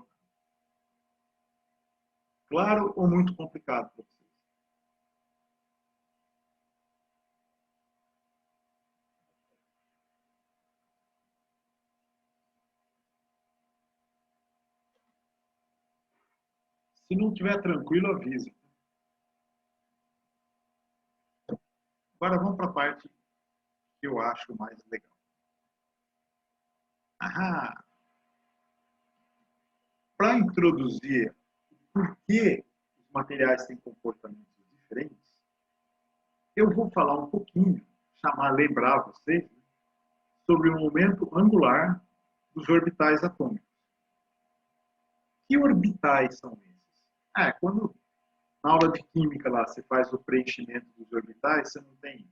Claro ou muito complicado para vocês? Se não estiver tranquilo, avisa. Agora vamos para a parte que eu acho mais legal. Para introduzir por que os materiais têm comportamentos diferentes, eu vou falar um pouquinho, lembrar vocês, sobre o momento angular dos orbitais atômicos. Que orbitais são esses? Quando na aula de química lá você faz o preenchimento dos orbitais, você não tem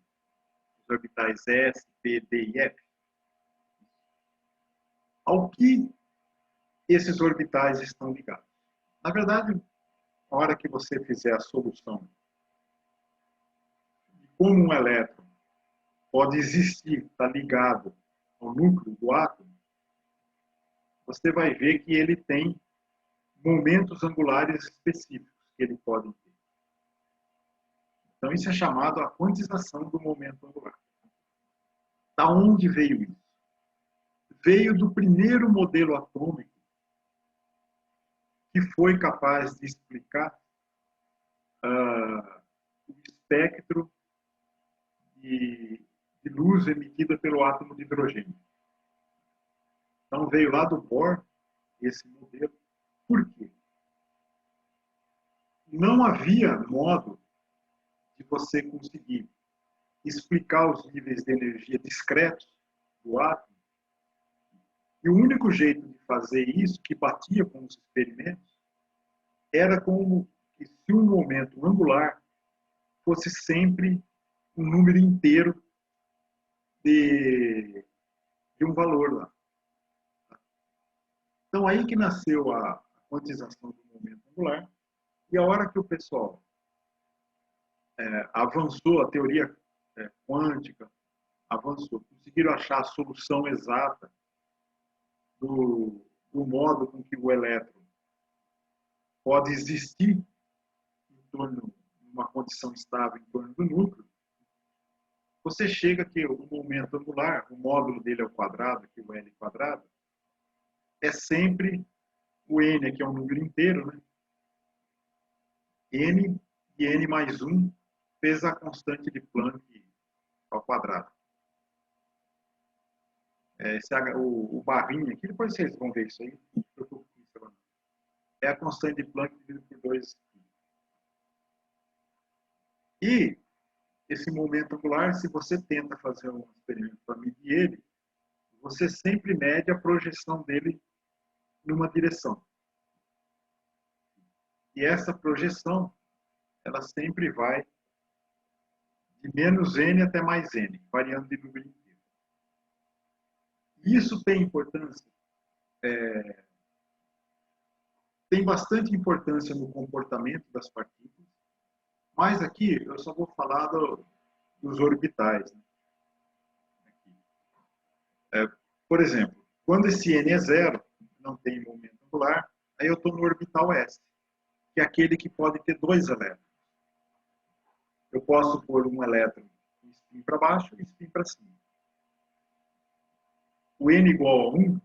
os orbitais S, P, D e F? Ao que esses orbitais estão ligados? Na verdade, na hora que você fizer a solução de como um elétron pode existir, está ligado ao núcleo do átomo, você vai ver que ele tem momentos angulares específicos que ele pode ter. Então, isso é chamado a quantização do momento angular. Da onde veio isso? Veio do primeiro modelo atômico que foi capaz de explicar o espectro de luz emitida pelo átomo de hidrogênio. Então, veio lá do Bohr esse modelo. Por quê? Não havia modo de você conseguir explicar os níveis de energia discretos do átomo. E o único jeito de fazer isso, que batia com os experimentos, era como que se um momento angular fosse sempre um número inteiro de um valor lá. Então, aí que nasceu a quantização do momento angular. E a hora que o pessoal avançou, a teoria quântica avançou, conseguiram achar a solução exata do modo com que o elétron pode existir em torno de uma condição estável em torno do núcleo, você chega que o momento angular, o módulo dele ao quadrado, que é o L quadrado, é sempre o N, que é um número inteiro, né? N e N mais 1 vezes a constante de Planck ao quadrado. O barrinho aqui, depois vocês vão ver isso aí. É a constante de Planck dividido por 2. E esse momento angular, se você tenta fazer um experimento para medir ele, você sempre mede a projeção dele numa direção. E essa projeção, ela sempre vai de menos n até mais n, variando de número inteiro. Isso tem importância, tem bastante importância no comportamento das partículas, mas aqui eu só vou falar dos orbitais. Por exemplo, quando esse n é zero, não tem momento angular, aí eu estou no orbital S, que é aquele que pode ter dois elétrons. Eu posso pôr um elétron em spin para baixo e spin para cima. O n igual a 1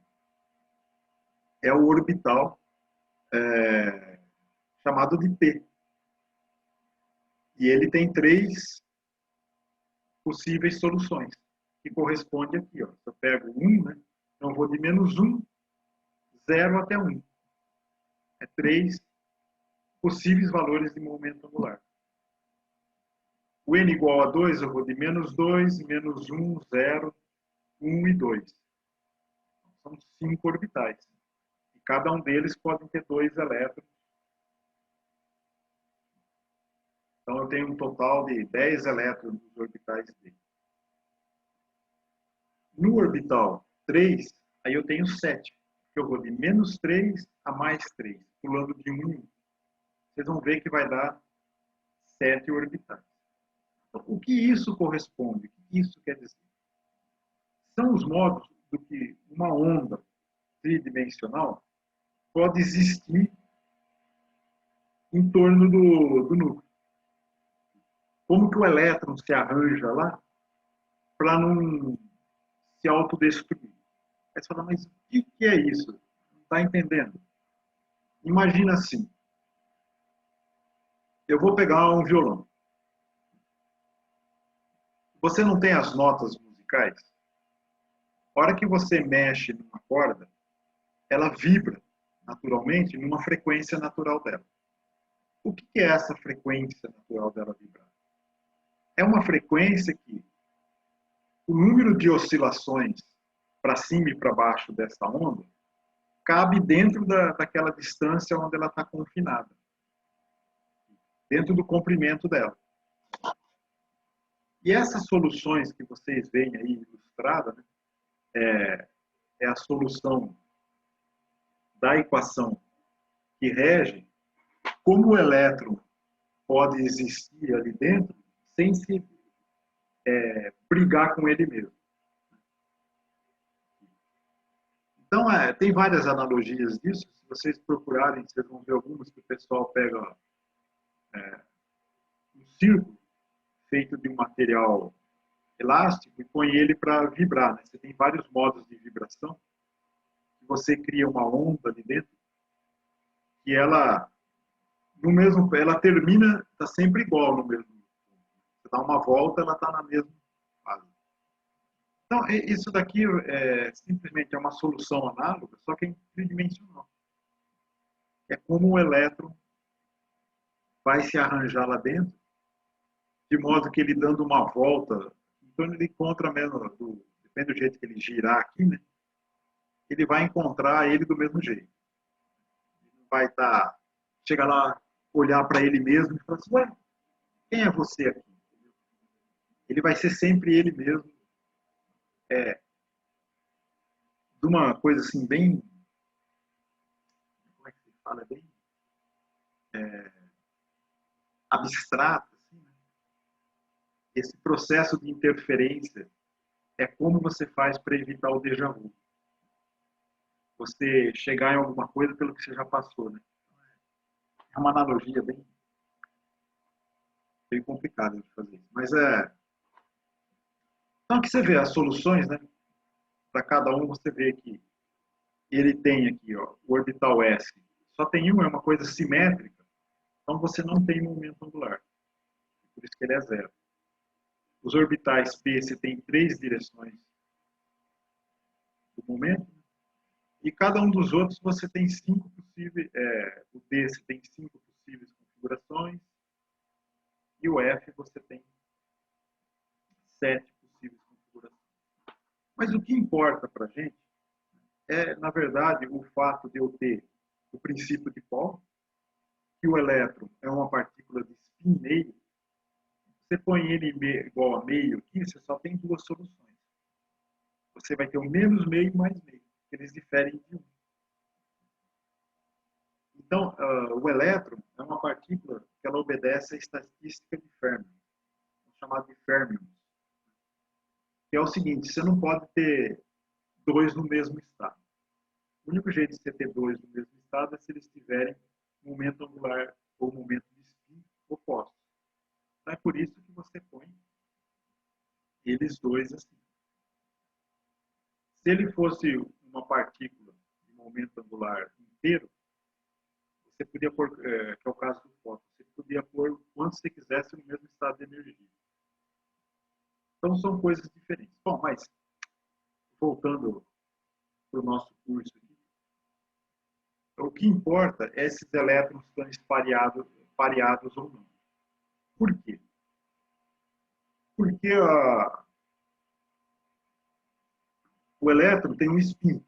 é o orbital chamado de P. E ele tem três possíveis soluções, que corresponde aqui. Ó. Se eu pego 1, né, então eu vou de menos 1, 0 até 1. É três possíveis valores de momento angular. O n igual a 2, eu vou de menos 2, menos 1, 0, 1 e 2. São 5 orbitais. E cada um deles pode ter 2 elétrons. Então eu tenho um total de 10 elétrons nos orbitais D. No orbital 3, aí eu tenho 7. Eu vou de menos 3 a mais 3, pulando de 1 em 1. Vocês vão ver que vai dar 7 orbitais. Então, o que isso corresponde? O que isso quer dizer? São os modos do que uma onda tridimensional pode existir em torno do núcleo. Como que o elétron se arranja lá para não se autodestruir? Aí você fala, mas o que é isso? Não está entendendo? Imagina assim, eu vou pegar um violão. Você não tem as notas musicais? A hora que você mexe numa corda, ela vibra naturalmente numa frequência natural dela. O que é essa frequência natural dela vibrar? É uma frequência que o número de oscilações para cima e para baixo dessa onda cabe dentro daquela distância onde ela está confinada, dentro do comprimento dela. E essas soluções que vocês veem aí ilustradas, né, é a solução da equação que rege como o elétron pode existir ali dentro sem se brigar com ele mesmo. Então, tem várias analogias disso. Se vocês procurarem, vocês vão ver algumas que o pessoal pega um círculo feito de um material elástico e põe ele para vibrar. Né? Você tem vários modos de vibração. Você cria uma onda ali dentro e ela, no mesmo, ela termina, está sempre igual no mesmo. Você dá uma volta, ela está na mesma fase. Então, isso daqui simplesmente é uma solução análoga, só que é tridimensional. É como o elétron vai se arranjar lá dentro, de modo que ele dando uma volta, então ele encontra mesmo, depende do jeito que ele girar aqui, né? Ele vai encontrar ele do mesmo jeito. Ele vai chegar lá, olhar para ele mesmo e falar assim, ué, quem é você aqui? Ele vai ser sempre ele mesmo. De uma coisa assim, bem... Como é que se fala? Bem abstrata. Assim, né? Esse processo de interferência é como você faz para evitar o déjà vu. Você chegar em alguma coisa pelo que você já passou, né? É uma analogia bem complicada de fazer isso. Mas então aqui você vê as soluções, né? Para cada um você vê que ele tem aqui, ó, o orbital S. Só tem um, é uma coisa simétrica. Então você não tem momento angular. Por isso que ele é zero. Os orbitais P você tem 3 direções do momento. E cada um dos outros você tem 5 possíveis. O D você tem 5 possíveis configurações. E o F você tem 7 possíveis configurações. Mas o que importa para a gente é, na verdade, o fato de eu ter o princípio de Pauli, que o elétron é uma partícula de spin meio. Você põe ele igual a meio aqui, você só tem duas soluções. Você vai ter o menos meio e mais meio. Eles diferem de um. Então, o elétron é uma partícula que ela obedece à estatística de Fermi, chamada de fermions. Que é o seguinte, você não pode ter dois no mesmo estado. O único jeito de você ter dois no mesmo estado é se eles tiverem momento angular ou momento de spin opostos. Então, é por isso que você põe eles dois assim. Se ele fosse uma partícula de momento angular inteiro, você podia pôr, que é o caso do fóton, você podia pôr quanto você quisesse no mesmo estado de energia. Então, são coisas diferentes. Bom, mas, voltando para o nosso curso aqui, o que importa é esses elétrons estão pareados ou não. Por quê? Porque o elétron tem um spin.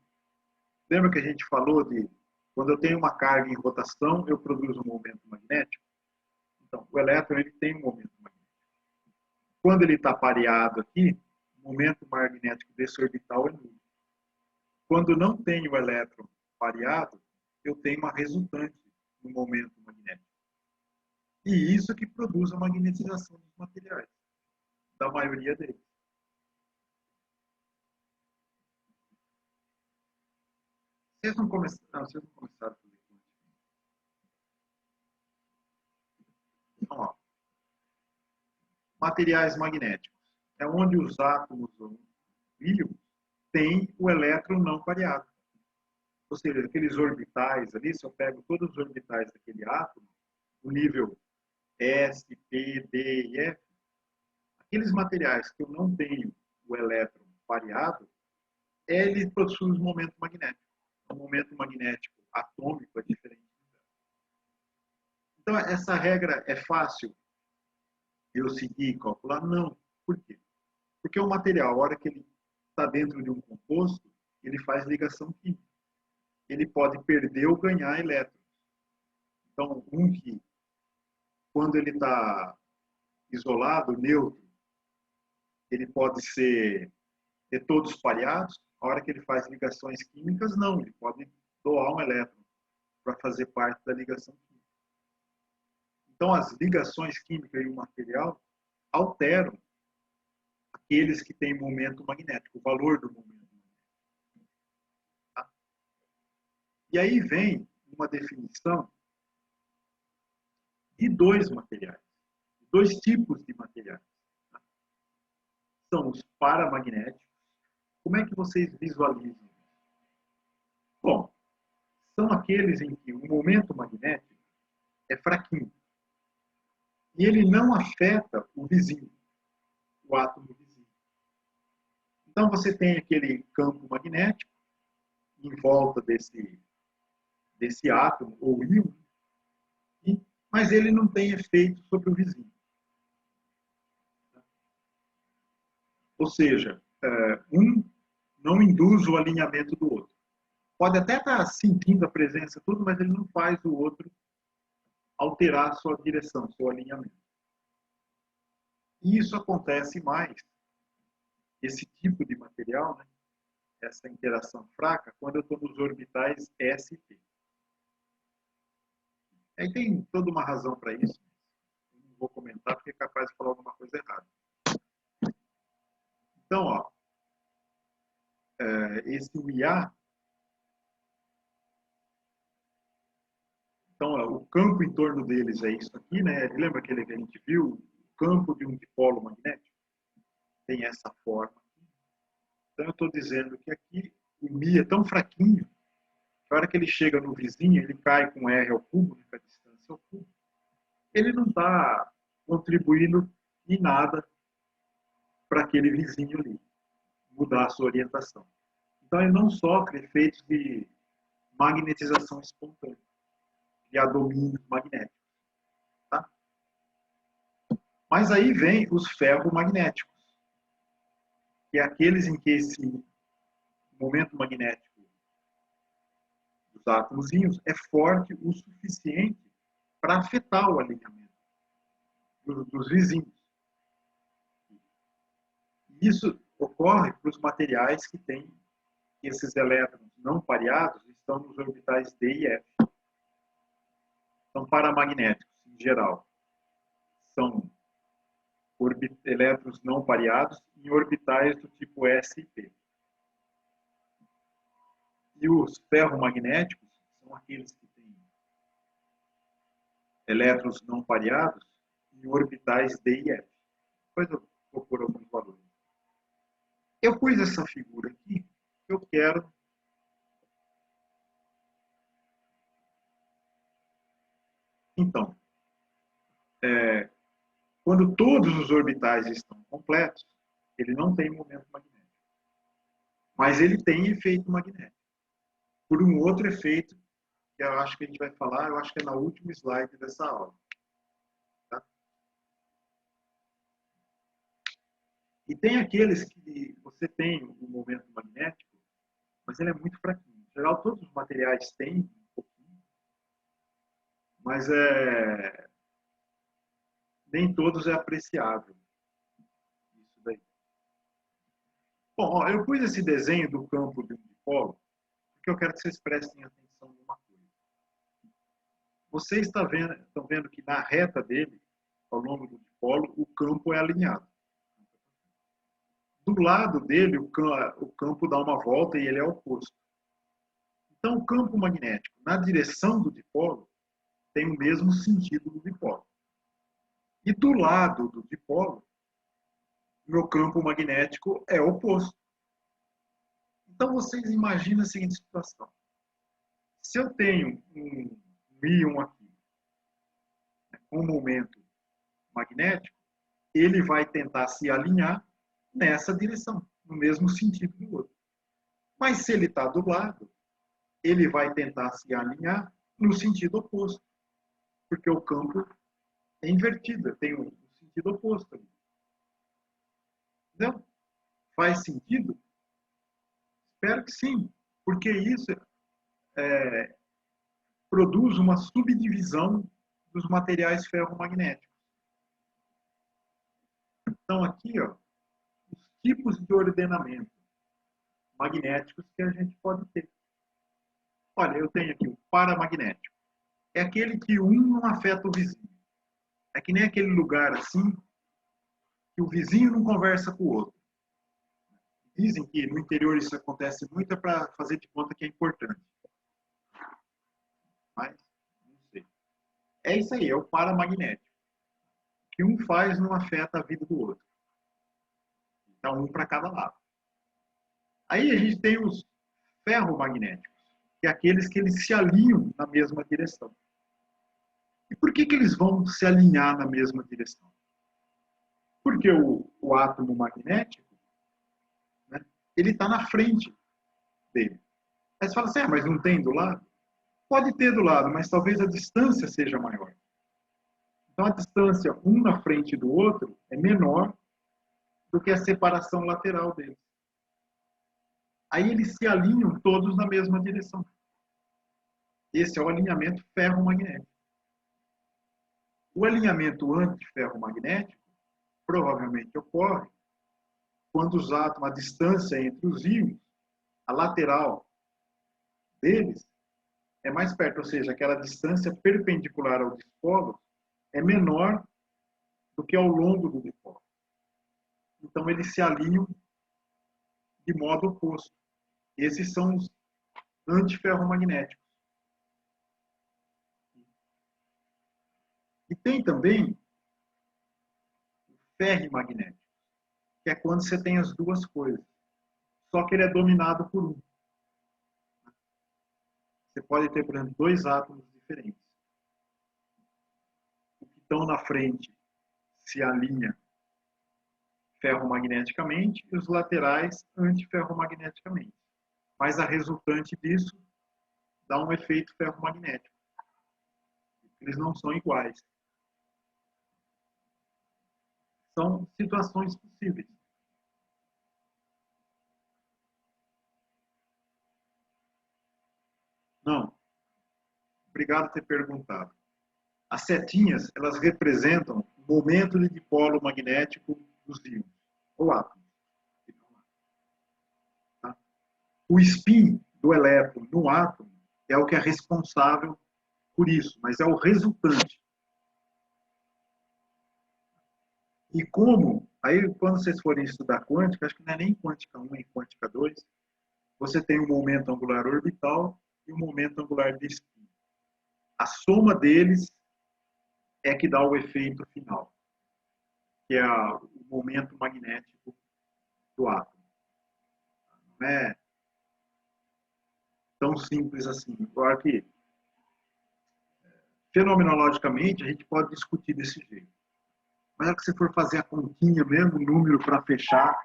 Lembra que a gente falou de quando eu tenho uma carga em rotação, eu produzo um momento magnético? Então, o elétron ele tem um momento magnético. Quando ele está pareado aqui, o momento magnético desse orbital é nulo. Quando não tem o elétron pareado, eu tenho uma resultante no momento magnético. E isso que produz a magnetização dos materiais, da maioria deles. Vocês não começaram a fazer conta. Então, ó, materiais magnéticos. É onde os átomos ou íons têm o elétron não pareado. Ou seja, aqueles orbitais ali, se eu pego todos os orbitais daquele átomo, o nível S, P, D e F, aqueles materiais que eu não tenho o elétron pareado, ele possui um momento magnético. O momento magnético atômico é diferente. Então, essa regra é fácil eu seguir e calcular? Não. Por quê? Porque o material, a hora que ele está dentro de um composto, ele faz ligação química. Ele pode perder ou ganhar elétrons. Então, um que, quando ele está isolado, neutro, ele pode ter todos pareados. A hora que ele faz ligações químicas, não. Ele pode doar um elétron para fazer parte da ligação química. Então, as ligações químicas e o material alteram aqueles que têm momento magnético, o valor do momento magnético. Tá? E aí vem uma definição de dois materiais, dois tipos de materiais. Tá? São os paramagnéticos. Como é que vocês visualizam? Bom, são aqueles em que o momento magnético é fraquinho. E ele não afeta o vizinho, o átomo vizinho. Então, você tem aquele campo magnético em volta desse átomo ou íon, mas ele não tem efeito sobre o vizinho. Ou seja, um não induz o alinhamento do outro. Pode até estar sentindo a presença, tudo, mas ele não faz o outro alterar sua direção, seu alinhamento. E isso acontece mais, esse tipo de material, né? Essa interação fraca, quando eu estou nos orbitais S e P. Aí tem toda uma razão para isso. Não vou comentar porque é capaz de falar alguma coisa errada. Então, ó, esse IA, então, ó, o campo em torno deles é isso aqui, né? Lembra aquele que a gente viu? O campo de um dipolo magnético tem essa forma. Então, eu estou dizendo que aqui o Mi é tão fraquinho que a hora que ele chega no vizinho, ele cai com R ao cubo, né, com a distância ao cubo. Ele não está contribuindo em nada para aquele vizinho ali mudar a sua orientação. Então, ele não sofre efeitos de magnetização espontânea, de domínios magnéticos. Tá? Mas aí vem os ferromagnéticos, que é aqueles em que esse momento magnético dos átomozinhos é forte o suficiente para afetar o alinhamento dos vizinhos. E isso ocorre para os materiais que têm esses elétrons não pareados, estão nos orbitais D e F. São paramagnéticos, em geral. São elétrons não pareados em orbitais do tipo S e P. E os ferromagnéticos são aqueles que têm elétrons não pareados em orbitais D e F. Depois eu vou pôr alguns valores. Eu pus essa figura aqui, eu quero então, quando todos os orbitais estão completos, ele não tem momento magnético. Mas ele tem efeito magnético. Por um outro efeito, que eu acho que a gente vai falar, eu acho que é na última slide dessa aula. Tá? E tem aqueles que você tem um momento magnético, mas ele é muito fraquinho. Em geral, todos os materiais têm um pouquinho, mas nem todos é apreciável. Isso daí. Bom, ó, eu pus esse desenho do campo de um dipolo, porque eu quero que vocês prestem atenção em uma coisa. Vocês estão vendo que na reta dele, ao longo do dipolo, o campo é alinhado. Do lado dele, o campo dá uma volta e ele é oposto. Então, o campo magnético, na direção do dipolo, tem o mesmo sentido do dipolo. E do lado do dipolo, meu campo magnético é oposto. Então, vocês imaginam a seguinte situação. Se eu tenho um íon aqui, com um momento magnético, ele vai tentar se alinhar nessa direção, no mesmo sentido do outro. Mas se ele está do lado, ele vai tentar se alinhar no sentido oposto, porque o campo é invertido, tem um sentido oposto ali. Entendeu? Faz sentido? Espero que sim, porque isso produz uma subdivisão dos materiais ferromagnéticos. Então, aqui, ó, os tipos de ordenamento magnéticos que a gente pode ter. Olha, eu tenho aqui o paramagnético. É aquele que um não afeta o vizinho. É que nem aquele lugar assim, que o vizinho não conversa com o outro. Dizem que no interior isso acontece muito, é para fazer de conta que é importante. Mas, não sei. É isso aí, é o paramagnético. O que um faz não afeta a vida do outro. Então, um para cada lado. Aí a gente tem os ferromagnéticos, que é aqueles que eles se alinham na mesma direção. E por que eles vão se alinhar na mesma direção? Porque o átomo magnético, né, ele está na frente dele. Aí você fala assim, mas não tem do lado? Pode ter do lado, mas talvez a distância seja maior. Então a distância um na frente do outro é menor do que a separação lateral deles. Aí eles se alinham todos na mesma direção. Esse é o alinhamento ferromagnético. O alinhamento antiferromagnético provavelmente ocorre quando os átomos, a distância entre os íons, a lateral deles, é mais perto, ou seja, aquela distância perpendicular ao dipolo é menor do que ao longo do dipolo. Então, eles se alinham de modo oposto. Esses são os antiferromagnéticos. E tem também o ferrimagnético, que é quando você tem as duas coisas. Só que ele é dominado por um. Você pode ter, por exemplo, dois átomos diferentes. O que estão na frente se alinha ferromagneticamente e os laterais antiferromagneticamente. Mas a resultante disso dá um efeito ferromagnético. Eles não são iguais. São situações possíveis. Não. Obrigado por ter perguntado. As setinhas, elas representam o momento de dipolo magnético dos íons, ou átomos. Tá? O spin do elétron no átomo é o que é responsável por isso, mas é o resultante. E como, aí quando vocês forem estudar quântica, acho que não é nem quântica 1 e quântica 2, você tem o momento angular orbital e o momento angular de spin. A soma deles é que dá o efeito final, que é o momento magnético do átomo. Não é tão simples assim. Claro que, fenomenologicamente, a gente pode discutir desse jeito. Mas é que se for fazer a continha mesmo, o número para fechar,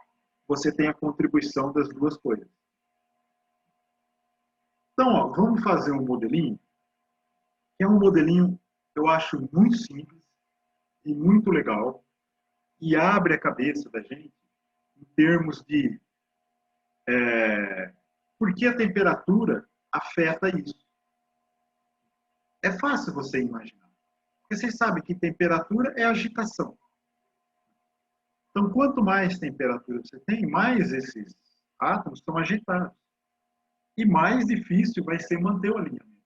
você tem a contribuição das duas coisas. Então, ó, vamos fazer um modelinho, que é um modelinho, eu acho, muito simples e muito legal, e abre a cabeça da gente em termos de por que a temperatura afeta isso. É fácil você imaginar. Porque vocês sabem que temperatura é agitação. Então, quanto mais temperatura você tem, mais esses átomos estão agitados. E mais difícil vai ser manter o alinhamento.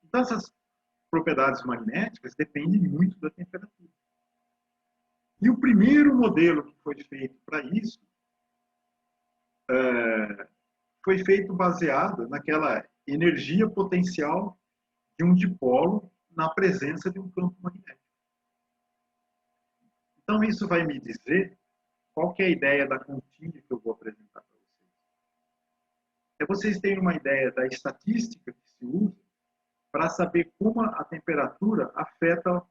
Então, essas propriedades magnéticas dependem muito da temperatura. E o primeiro modelo que foi feito para isso foi feito baseado naquela energia potencial de um dipolo na presença de um campo magnético. Então, isso vai me dizer qual que é a ideia da continha que eu vou apresentar para vocês. É vocês terem uma ideia da estatística que se usa para saber como a temperatura afeta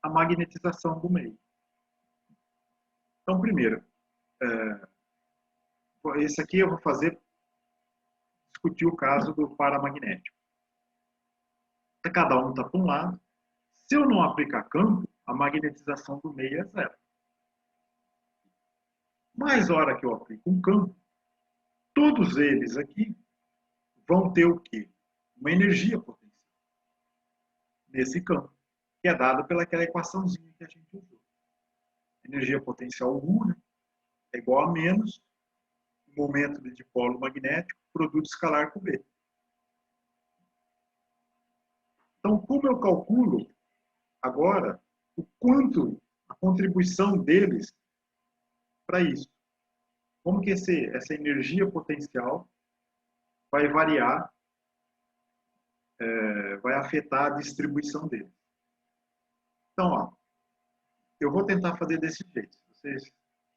a magnetização do meio. Então, primeiro, esse aqui eu vou discutir o caso do paramagnético. Cada um está para um lado. Se eu não aplicar campo, a magnetização do meio é zero. Mas, a hora que eu aplico um campo, todos eles aqui vão ter o quê? Uma energia potencial nesse campo, que é dada pelaquela equaçãozinha que a gente usou. Energia potencial U, né, é igual a menos o momento de dipolo magnético, produto escalar com B. Então, como eu calculo agora o quanto a contribuição deles para isso? Como que essa energia potencial vai variar, vai afetar a distribuição deles? Então, ó, eu vou tentar fazer desse jeito. Se vocês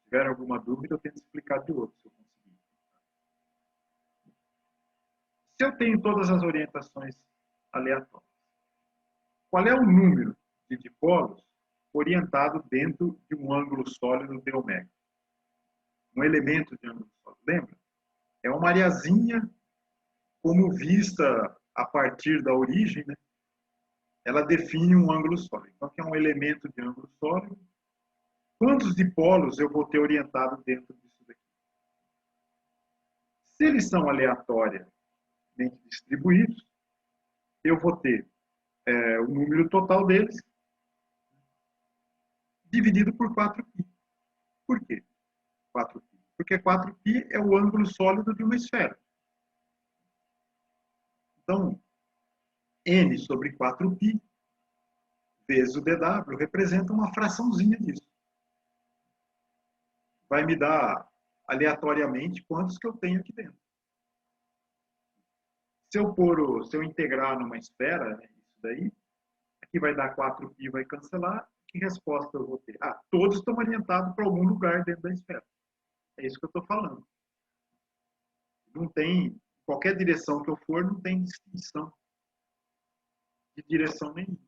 tiverem alguma dúvida, eu tento explicar de outro, se eu conseguir. Se eu tenho todas as orientações aleatórias, qual é o número de dipolos orientado dentro de um ângulo sólido de ômega? Um elemento de ângulo sólido, lembra? É uma areazinha como vista a partir da origem, né? Ela define um ângulo sólido. Então, que é um elemento de ângulo sólido. Quantos dipolos eu vou ter orientado dentro disso daqui? Se eles são aleatoriamente distribuídos, eu vou ter o número total deles dividido por 4π. Por quê 4π? Porque 4π é o ângulo sólido de uma esfera. Então, n sobre 4π vezes o dw representa uma fraçãozinha disso. Vai me dar aleatoriamente quantos que eu tenho aqui dentro. Se eu integrar numa esfera, né, isso daí, aqui vai dar 4π, vai cancelar. Que resposta eu vou ter? Ah, todos estão orientados para algum lugar dentro da esfera. É isso que eu estou falando. Não tem, qualquer direção que eu for, não tem distinção de direção nenhuma.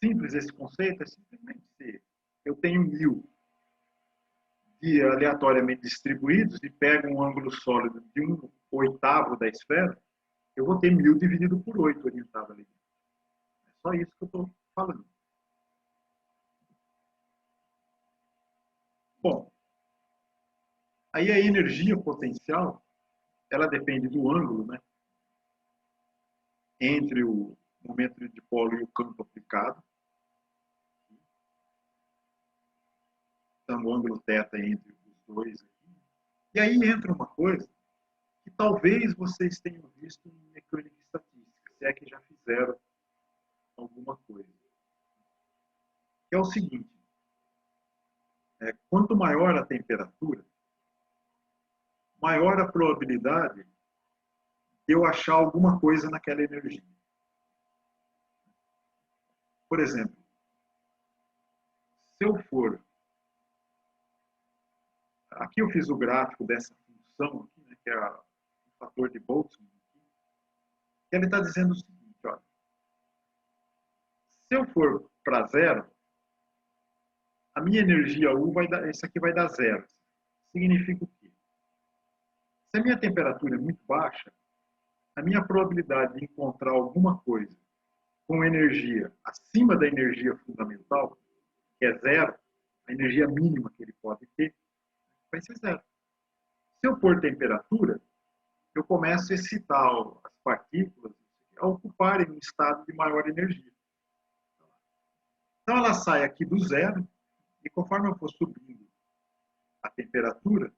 Simples esse conceito, é simplesmente ser. Eu tenho 1000 aleatoriamente distribuídos e pego um ângulo sólido de 1/8 da esfera, eu vou ter 1000 dividido por 8 orientado ali. É só isso que eu estou falando. Bom, Aí a energia potencial, ela depende do ângulo, né? Entre o momento de dipolo e o campo aplicado. Então, o ângulo θ entre os dois aqui. E aí entra uma coisa que talvez vocês tenham visto em mecânica estatística, se é que já fizeram alguma coisa. Que é o seguinte, quanto maior a temperatura, maior a probabilidade de eu achar alguma coisa naquela energia. Por exemplo, se eu for... Aqui eu fiz o gráfico dessa função, aqui, né, que é o fator de Boltzmann. Que ele está dizendo o seguinte, olha, se eu for para zero, a minha energia U vai dar, isso aqui vai dar zero. Significa o quê? Se a minha temperatura é muito baixa, a minha probabilidade de encontrar alguma coisa com energia acima da energia fundamental, que é zero, a energia mínima que ele pode ter, vai ser zero. Se eu pôr temperatura, eu começo a excitar as partículas a ocuparem um estado de maior energia. Então ela sai aqui do zero, e conforme eu for subindo a temperatura,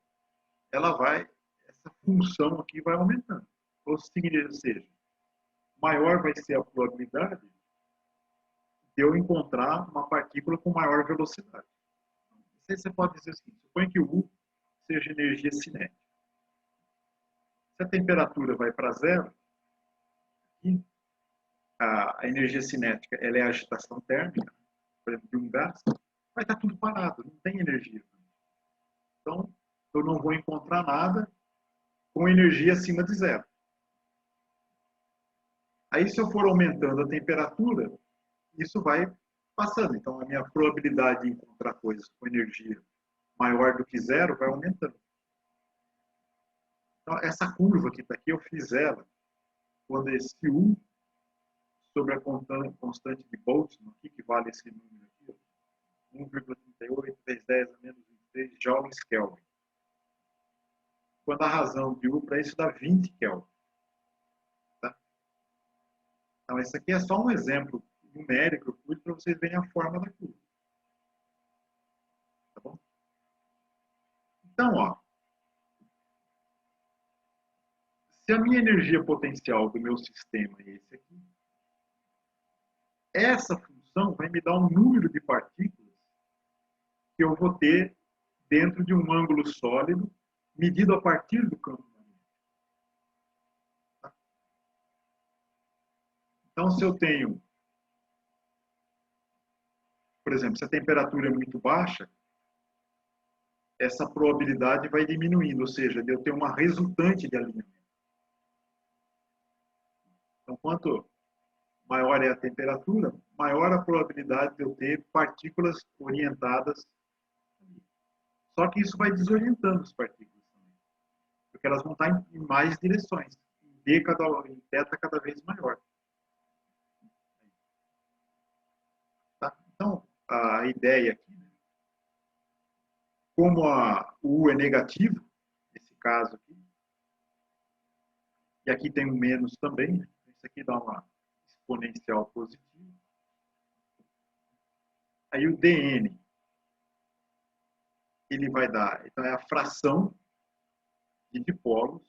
essa função aqui vai aumentando. Ou seja, maior vai ser a probabilidade de eu encontrar uma partícula com maior velocidade. Isso aí você pode dizer assim, suponha que o U seja energia cinética. Se a temperatura vai para zero, a energia cinética ela é a agitação térmica, por exemplo, de um gás, vai estar tudo parado, não tem energia. Então, eu não vou encontrar nada com energia acima de zero. Aí, se eu for aumentando a temperatura, isso vai passando. Então, a minha probabilidade de encontrar coisas com energia maior do que zero vai aumentando. Então, essa curva que está aqui, eu fiz ela quando esse U sobre a constante de Boltzmann, aqui, que vale esse número aqui, 1,38 vezes 10 a menos 23 joules Kelvin. Quando a razão de U para isso dá 20 Kelvin. Tá? Então, esse aqui é só um exemplo numérico para vocês verem a forma da curva. Tá bom? Então, ó, se a minha energia potencial do meu sistema é esse aqui, essa função vai me dar um número de partículas que eu vou ter dentro de um ângulo sólido medido a partir do campo magnético. Tá? Então, se eu tenho, por exemplo, se a temperatura é muito baixa, essa probabilidade vai diminuindo, ou seja, de eu ter uma resultante de alinhamento. Então, quanto maior é a temperatura, maior a probabilidade de eu ter partículas orientadas. Só que isso vai desorientando as partículas também, porque elas vão estar em mais direções, em θ cada vez maior. Tá? Então, a ideia aqui, né, como o U é negativo, nesse caso aqui, e aqui tem um menos também, né? Isso aqui dá uma exponencial positiva. Aí o dN, ele vai dar, então é a fração de dipolos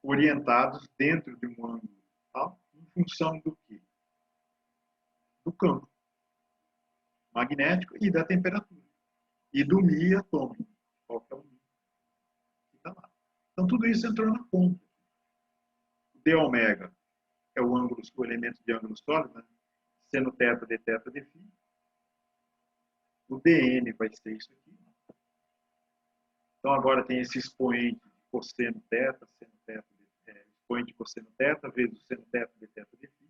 orientados dentro de um ângulo tal, em função do quê? Do campo magnético e da temperatura. E do Mi atômico. Qual que é o Mi? Que tá lá. Então tudo isso entrou na conta. O d ômega é o elemento de ângulo sólido, né? Seno θ d θ d φ. O dN vai ser isso aqui. Então agora tem esse expoente de cosseno θ, expoente de cosseno θ vezes o seno θ d θ d φ.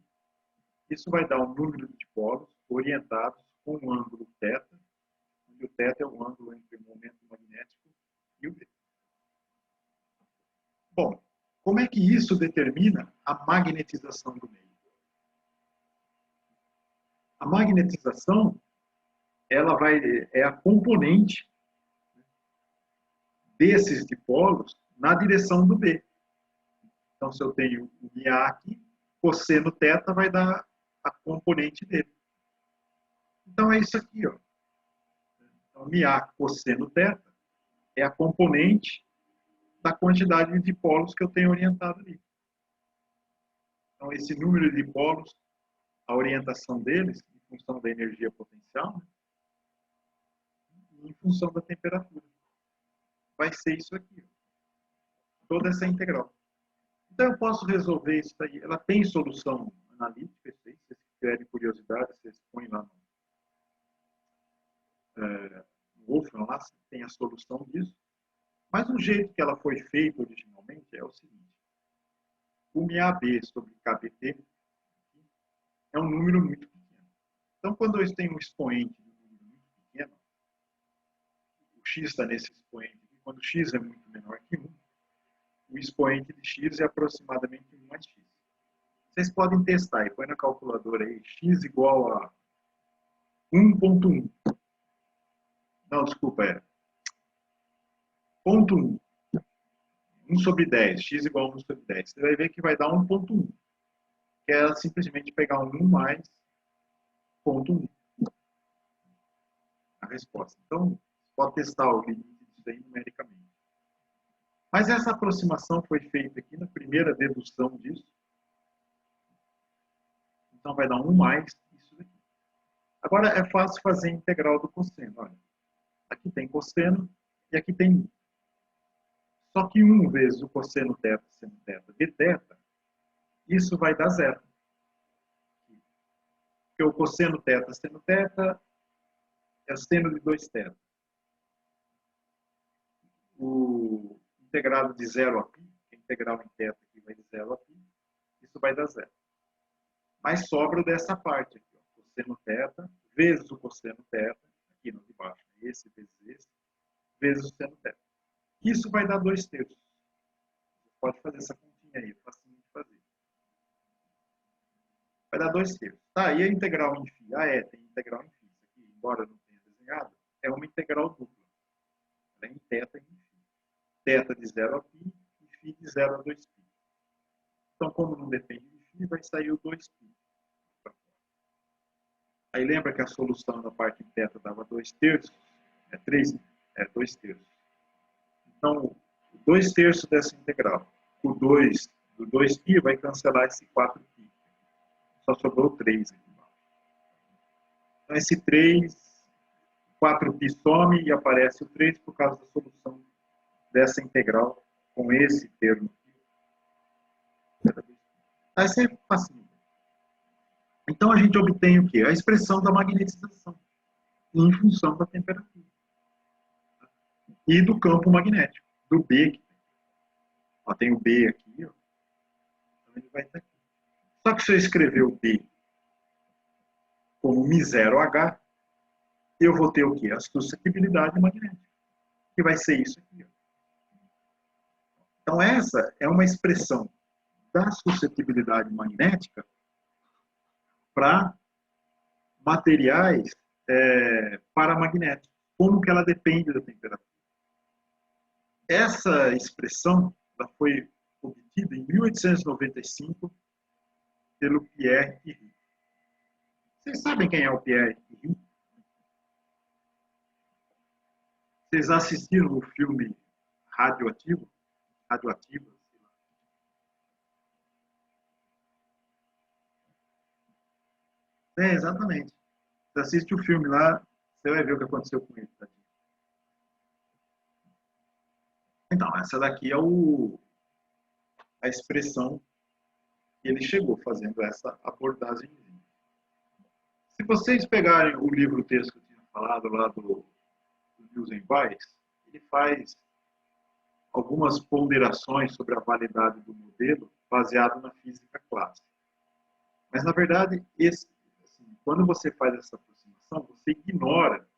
Isso vai dar um número de dipolos orientados com um ângulo θ, onde o θ é o ângulo entre o momento magnético e o B. Bom, como é que isso determina a magnetização do meio? A magnetização, ela é a componente desses dipolos na direção do B. Então, se eu tenho o MIA aqui, cosseno θ vai dar a componente dele. Então, é isso aqui, ó. Então, MIA cosseno θ é a componente da quantidade de dipolos que eu tenho orientado ali. Então, esse número de dipolos, a orientação deles, em função da energia potencial, em função da temperatura. Vai ser isso aqui. Toda essa integral. Então, eu posso resolver isso aí. Ela tem solução analítica, se vocês tiverem curiosidade, vocês põem lá no Wolfram, lá tem a solução disso. Mas o jeito que ela foi feita originalmente é o seguinte. O MIAB sobre KBT é um número muito pequeno. Então, quando eu tenho um expoente de um número muito pequeno, o x está nesse expoente, e quando x é muito menor que 1, o expoente de x é aproximadamente 1 mais x. Vocês podem testar e põe na calculadora aí, x igual a 1.1. Não, desculpa, é 0.1. 1 sobre 10, x igual a 1 sobre 10. Você vai ver que vai dar 1.1, que é simplesmente pegar 1 mais 0.1. A resposta. Então, pode testar o limite disso aí numericamente. Mas essa aproximação foi feita aqui na primeira dedução disso. Então, vai dar 1 mais isso daqui. Agora, é fácil fazer a integral do cosseno. Olha, aqui tem cosseno e aqui tem 1. Só que 1 vezes o cosseno θ seno θ de θ, isso vai dar 0. Porque o cosseno θ seno θ é seno de 2θ. O integrado de 0 a π, que é integral em θ aqui vai de 0 a π, isso vai dar 0. Mas sobra dessa parte aqui, ó, cosseno θ vezes o cosseno θ, aqui no de baixo, esse vezes o seno θ. Isso vai dar 2/3. Você pode fazer essa continha aí, é facinho de fazer. Vai dar 2/3. Tá, e a integral em φ? Tem integral em φ. Isso aqui, embora não tenha desenhado, é uma integral dupla. Ela é em θ e em φ. Θ de 0 a π e φ de 0 a 2π. Então, como não depende de φ, vai sair o 2π. Aí lembra que a solução da parte em θ dava 2/3? É 2/3. Então, 2/3 dessa integral. O 2 do 2π vai cancelar esse 4π. Só sobrou 3 aqui embaixo. Então, esse 3, 4π some e aparece o 3 por causa da solução dessa integral com esse termo aqui. Vai ser fácil. Então, a gente obtém o quê? A expressão da magnetização em função da temperatura. E do campo magnético, do B. Que ó, tem o B aqui, ó. Então ele vai estar aqui. Só que se eu escrever o B como μ0H, eu vou ter o quê? A suscetibilidade magnética, que vai ser isso aqui. Ó. Então essa é uma expressão da suscetibilidade magnética para materiais paramagnéticos. Como que ela depende da temperatura. Essa expressão ela foi obtida em 1895 pelo Pierre Curie. Vocês sabem quem é o Pierre Curie? Vocês assistiram o filme Radioativo? Radioativa? Exatamente. Você assiste o filme lá, você vai ver o que aconteceu com ele. Então, essa daqui é a expressão que ele chegou fazendo essa abordagem. Se vocês pegarem o livro-texto que eu tinha falado lá do Nielsen Weiss, ele faz algumas ponderações sobre a validade do modelo baseado na física clássica. Mas, na verdade, quando você faz essa aproximação, você ignora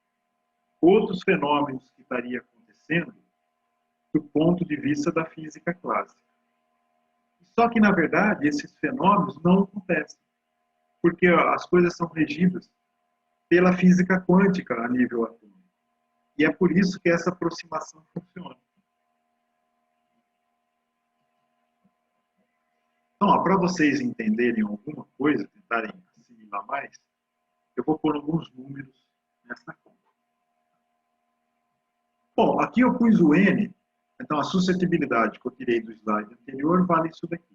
outros fenômenos que estariam acontecendo do ponto de vista da física clássica. Só que, na verdade, esses fenômenos não acontecem, porque as coisas são regidas pela física quântica a nível atômico. E é por isso que essa aproximação funciona. Então, para vocês entenderem alguma coisa, tentarem assimilar mais, eu vou pôr alguns números nessa conta. Bom, aqui eu pus o N, então a suscetibilidade que eu tirei do slide anterior vale isso daqui.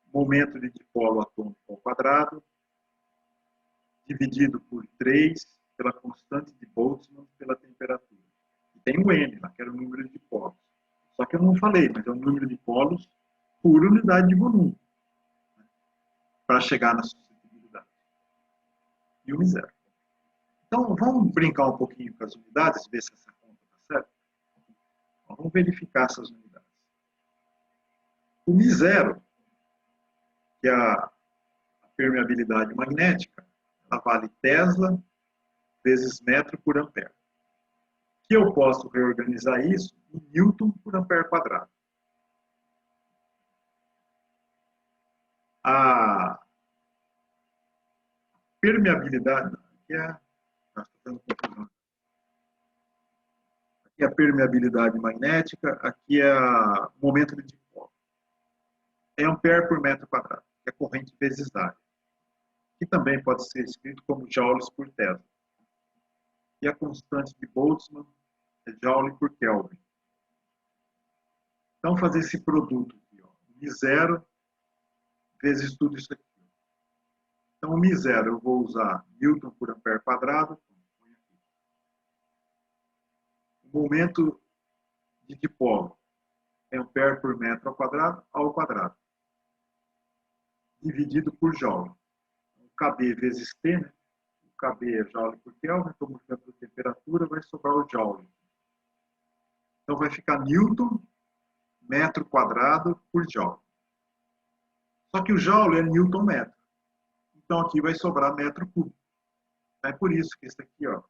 Momento de dipolo atômico ao quadrado, dividido por 3 pela constante de Boltzmann pela temperatura. E tem o N lá, que era o número de dipolos. Só que eu não falei, mas é o número de dipolos por unidade de volume, né, para chegar na suscetibilidade. E o zero. Então, vamos brincar um pouquinho com as unidades, ver se essa conta está certa? Então, vamos verificar essas unidades. O μ0, que é a permeabilidade magnética, ela vale Tesla vezes metro por ampere. Que eu posso reorganizar isso em Newton por ampere quadrado. A permeabilidade, aqui é, aqui é a permeabilidade magnética, aqui é o momento de dipolo. É ampere por metro quadrado, que é corrente vezes área. Que também pode ser escrito como joules por Tesla. E a constante de Boltzmann é joule por Kelvin. Então, fazer esse produto aqui, ó, μ0 vezes tudo isso aqui. Então, o μ0 eu vou usar Newton por ampere quadrado. O momento de dipolo é ampere por metro ao quadrado, dividido por joule. O KB vezes T, né? O KB é joule por Kelvin, então, multiplicando por temperatura, vai sobrar o joule. Então, vai ficar Newton metro quadrado por joule. Só que o joule é Newton metro. Então, aqui vai sobrar metro cúbico. É por isso que esse aqui, ó,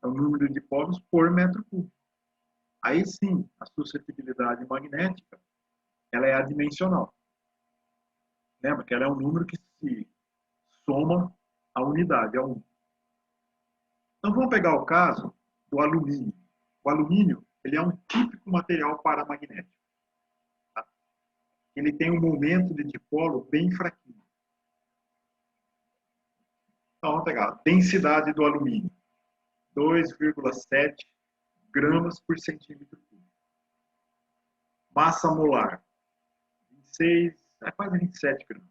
é o número de dipolos por metro cúbico. Aí sim, a suscetibilidade magnética, ela é adimensional. Lembra que ela é um número que se soma à unidade, é 1. Então, vamos pegar o caso do alumínio. O alumínio, ele é um típico material paramagnético. Tá? Ele tem um momento de dipolo bem fraquinho. Então, vamos pegar a densidade do alumínio. 2,7 gramas por centímetro cúbico. Massa molar. 26, quase 27 gramas.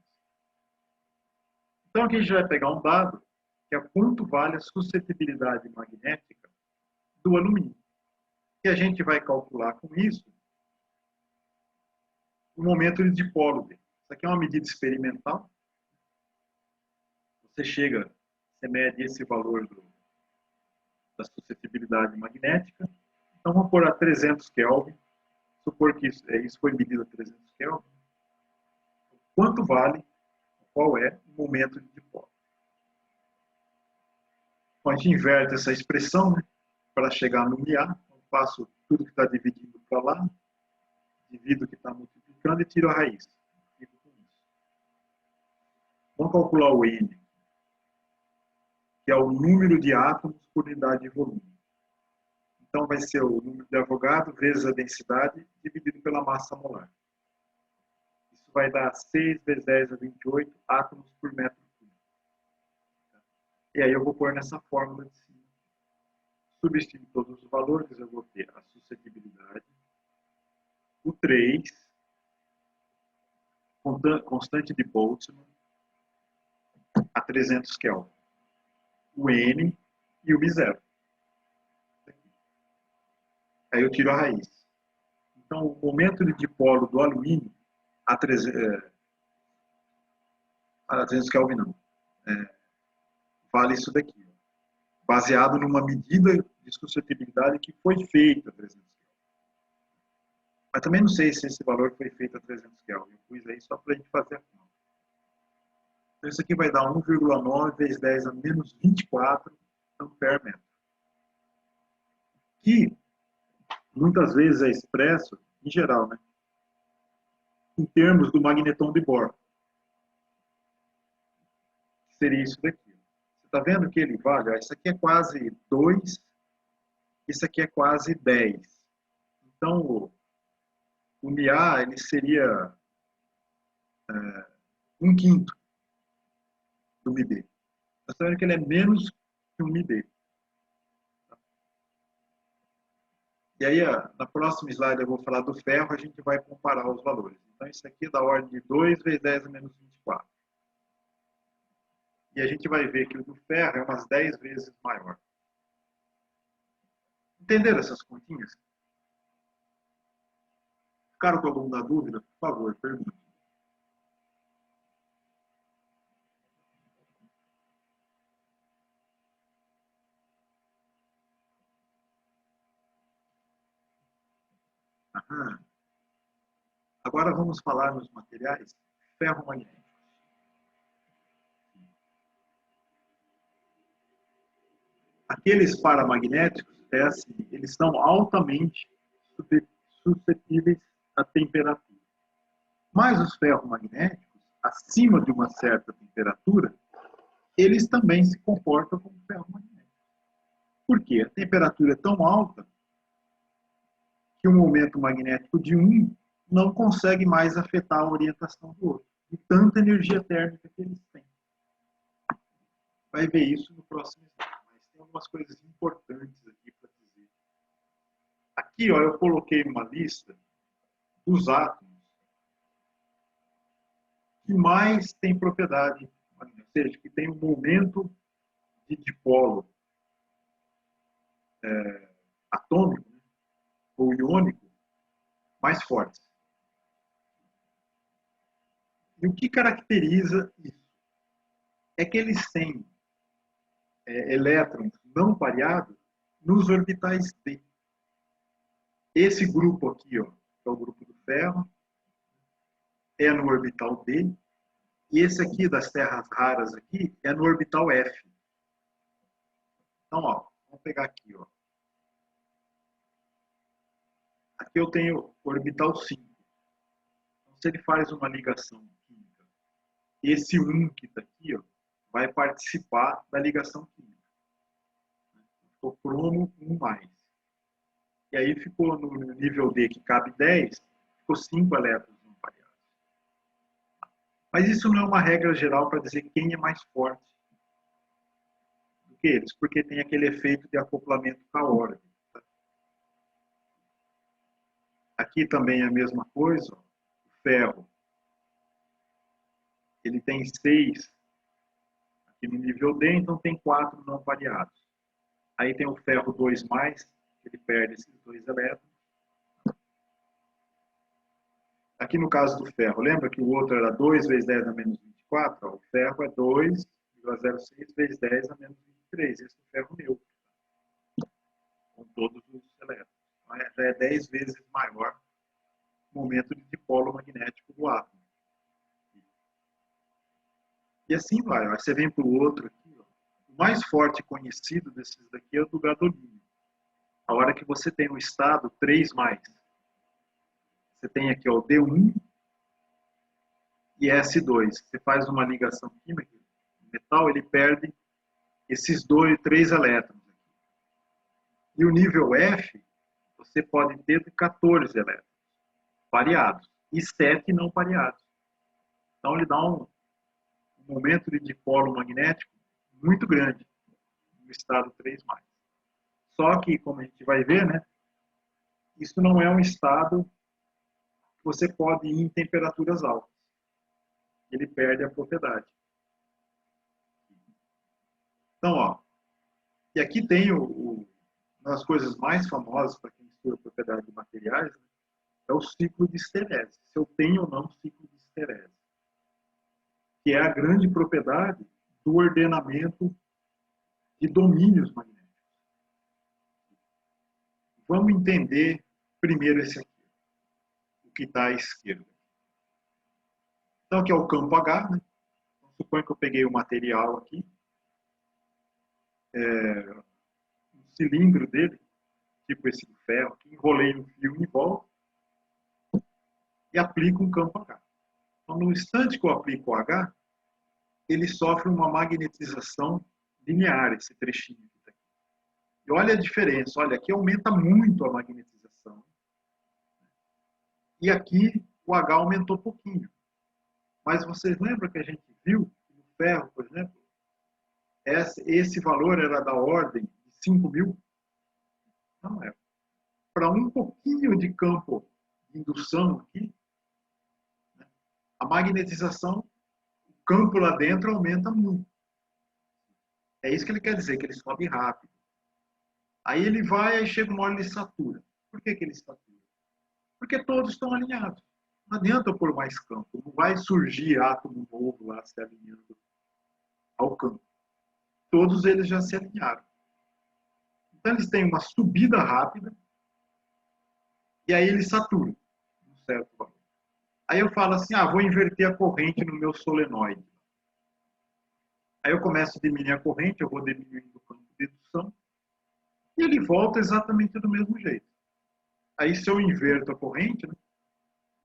Então, aqui a gente vai pegar um dado, que é quanto vale a suscetibilidade magnética do alumínio. E a gente vai calcular com isso o momento de dipolo dele. Isso aqui é uma medida experimental. Você mede esse valor da suscetibilidade magnética. Então, vamos pôr a 300 Kelvin. Supor que isso foi medido a 300 Kelvin. Quanto vale, qual é o momento de dipolo? Então, a gente inverte essa expressão, né, para chegar no MA. Então, faço tudo que está dividindo para lá, divido o que está multiplicando e tiro a raiz. Fico com isso. Vamos calcular o N, que é o número de átomos por unidade de volume. Então, vai ser o número de Avogadro vezes a densidade dividido pela massa molar. Isso vai dar 6 vezes 10 a 28 átomos por metro cúbico. E aí eu vou pôr nessa fórmula de cima. Substituindo todos os valores, eu vou ter a suscetibilidade, o 3, constante de Boltzmann, a 300 Kelvin, o N e o μ0. Aí eu tiro a raiz. Então, o momento de dipolo do alumínio a 300 Kelvin não. Vale isso daqui. Baseado numa medida de suscetibilidade que foi feita a 300 Kelvin. Mas também não sei se esse valor foi feito a 300 Kelvin. Eu pus aí só para a gente fazer a conta. Então, isso aqui vai dar 1,9 vezes 10 a menos 24 ampere metro. Que muitas vezes é expresso, em geral, né, em termos do magnetron de Bohr. Que seria isso daqui. Você está vendo que ele vale? Isso aqui é quase 2, isso aqui é quase 10. Então, o MA, ele seria 1/5 do MB. Nós estamos vendo que ele é menos que 1 MB. E aí, na próxima slide eu vou falar do ferro, a gente vai comparar os valores. Então, isso aqui é da ordem de 2 vezes 10 a menos 24. E a gente vai ver que o do ferro é umas 10 vezes maior. Entenderam essas continhas? Ficaram com alguma dúvida? Por favor, pergunte. Aham. Agora vamos falar nos materiais ferromagnéticos. Aqueles paramagnéticos, assim, eles são altamente suscetíveis à temperatura. Mas os ferromagnéticos, acima de uma certa temperatura, eles também se comportam como ferromagnéticos. Por quê? A temperatura é tão alta que o momento magnético de um não consegue mais afetar a orientação do outro, de tanta energia térmica que eles têm. Vai ver isso no próximo slide, mas tem algumas coisas importantes aqui para dizer. Aqui, ó, eu coloquei uma lista dos átomos que mais tem propriedade, ou seja, que tem um momento de dipolo atômico, né, ou iônico mais fortes. E o que caracteriza isso? É que eles têm elétrons não pareados nos orbitais D. Esse grupo aqui, ó, que é o grupo do ferro, é no orbital D. E esse aqui das terras raras aqui é no orbital F. Então, ó, vamos pegar aqui, ó. Aqui eu tenho o orbital 5. Então, se ele faz uma ligação química, esse 1 que está aqui, ó, vai participar da ligação química. Ficou cromo 1+. E aí ficou no nível D, que cabe 10, ficou 5 elétrons não pareados. Mas isso não é uma regra geral para dizer quem é mais forte do que eles, porque tem aquele efeito de acoplamento com a órbita. Aqui também é a mesma coisa, ó. O ferro, ele tem 6 aqui no nível D, então tem 4 não pareados. Aí tem o ferro 2+, ele perde esses 2 elétrons. Aqui no caso do ferro, lembra que o outro era 2 vezes 10 a menos 24? Ó, o ferro é 2,06 vezes 10 a menos 23. Esse é o ferro neutro, com todos os elétrons. Então, já é 10 vezes maior o momento de dipolo magnético do átomo. E assim vai. Ó. Você vem para o outro aqui. Ó. O mais forte conhecido desses daqui é o do gadolínio. A hora que você tem o estado 3+, você tem aqui ó, o D1 e S2. Você faz uma ligação química, o metal ele perde esses 3 elétrons. E o nível F, você pode ter 14 elétrons pareados e 7 não pareados. Então ele dá um momento de dipolo magnético muito grande no estado 3+. Só que, como a gente vai ver, né, isso não é um estado que você pode ir em temperaturas altas. Ele perde a propriedade. Então, ó, e aqui tem uma das coisas mais famosas para quem estuda propriedade de materiais, né, é o ciclo de esterese. Se eu tenho ou não ciclo de esterese. Que é a grande propriedade do ordenamento de domínios magnéticos. Vamos entender primeiro esse aqui, o que está à esquerda. Então, aqui é o campo H, né? Então, suponho que eu peguei o material aqui, um cilindro dele, tipo esse do ferro, aqui, enrolei um fio em volta e aplico um campo H. Então, no instante que eu aplico o H, ele sofre uma magnetização linear, esse trechinho aqui. E olha a diferença, olha, aqui aumenta muito a magnetização. E aqui o H aumentou pouquinho. Mas vocês lembram que a gente viu que no ferro, por exemplo, esse valor era da ordem de 5.000? Não é. Para um pouquinho de campo de indução aqui, né, a magnetização, o campo lá dentro aumenta muito. É isso que ele quer dizer, que ele sobe rápido. Aí ele vai, aí chega uma hora ele satura. Por que ele satura? Porque todos estão alinhados. Não adianta pôr mais campo. Não vai surgir átomo novo lá se alinhando ao campo. Todos eles já se alinharam. Então eles têm uma subida rápida e aí eles saturam um certo valor. Aí eu falo assim, vou inverter a corrente no meu solenoide. Aí eu começo a diminuir a corrente, eu vou diminuindo o campo de indução e ele volta exatamente do mesmo jeito. Aí se eu inverto a corrente, né,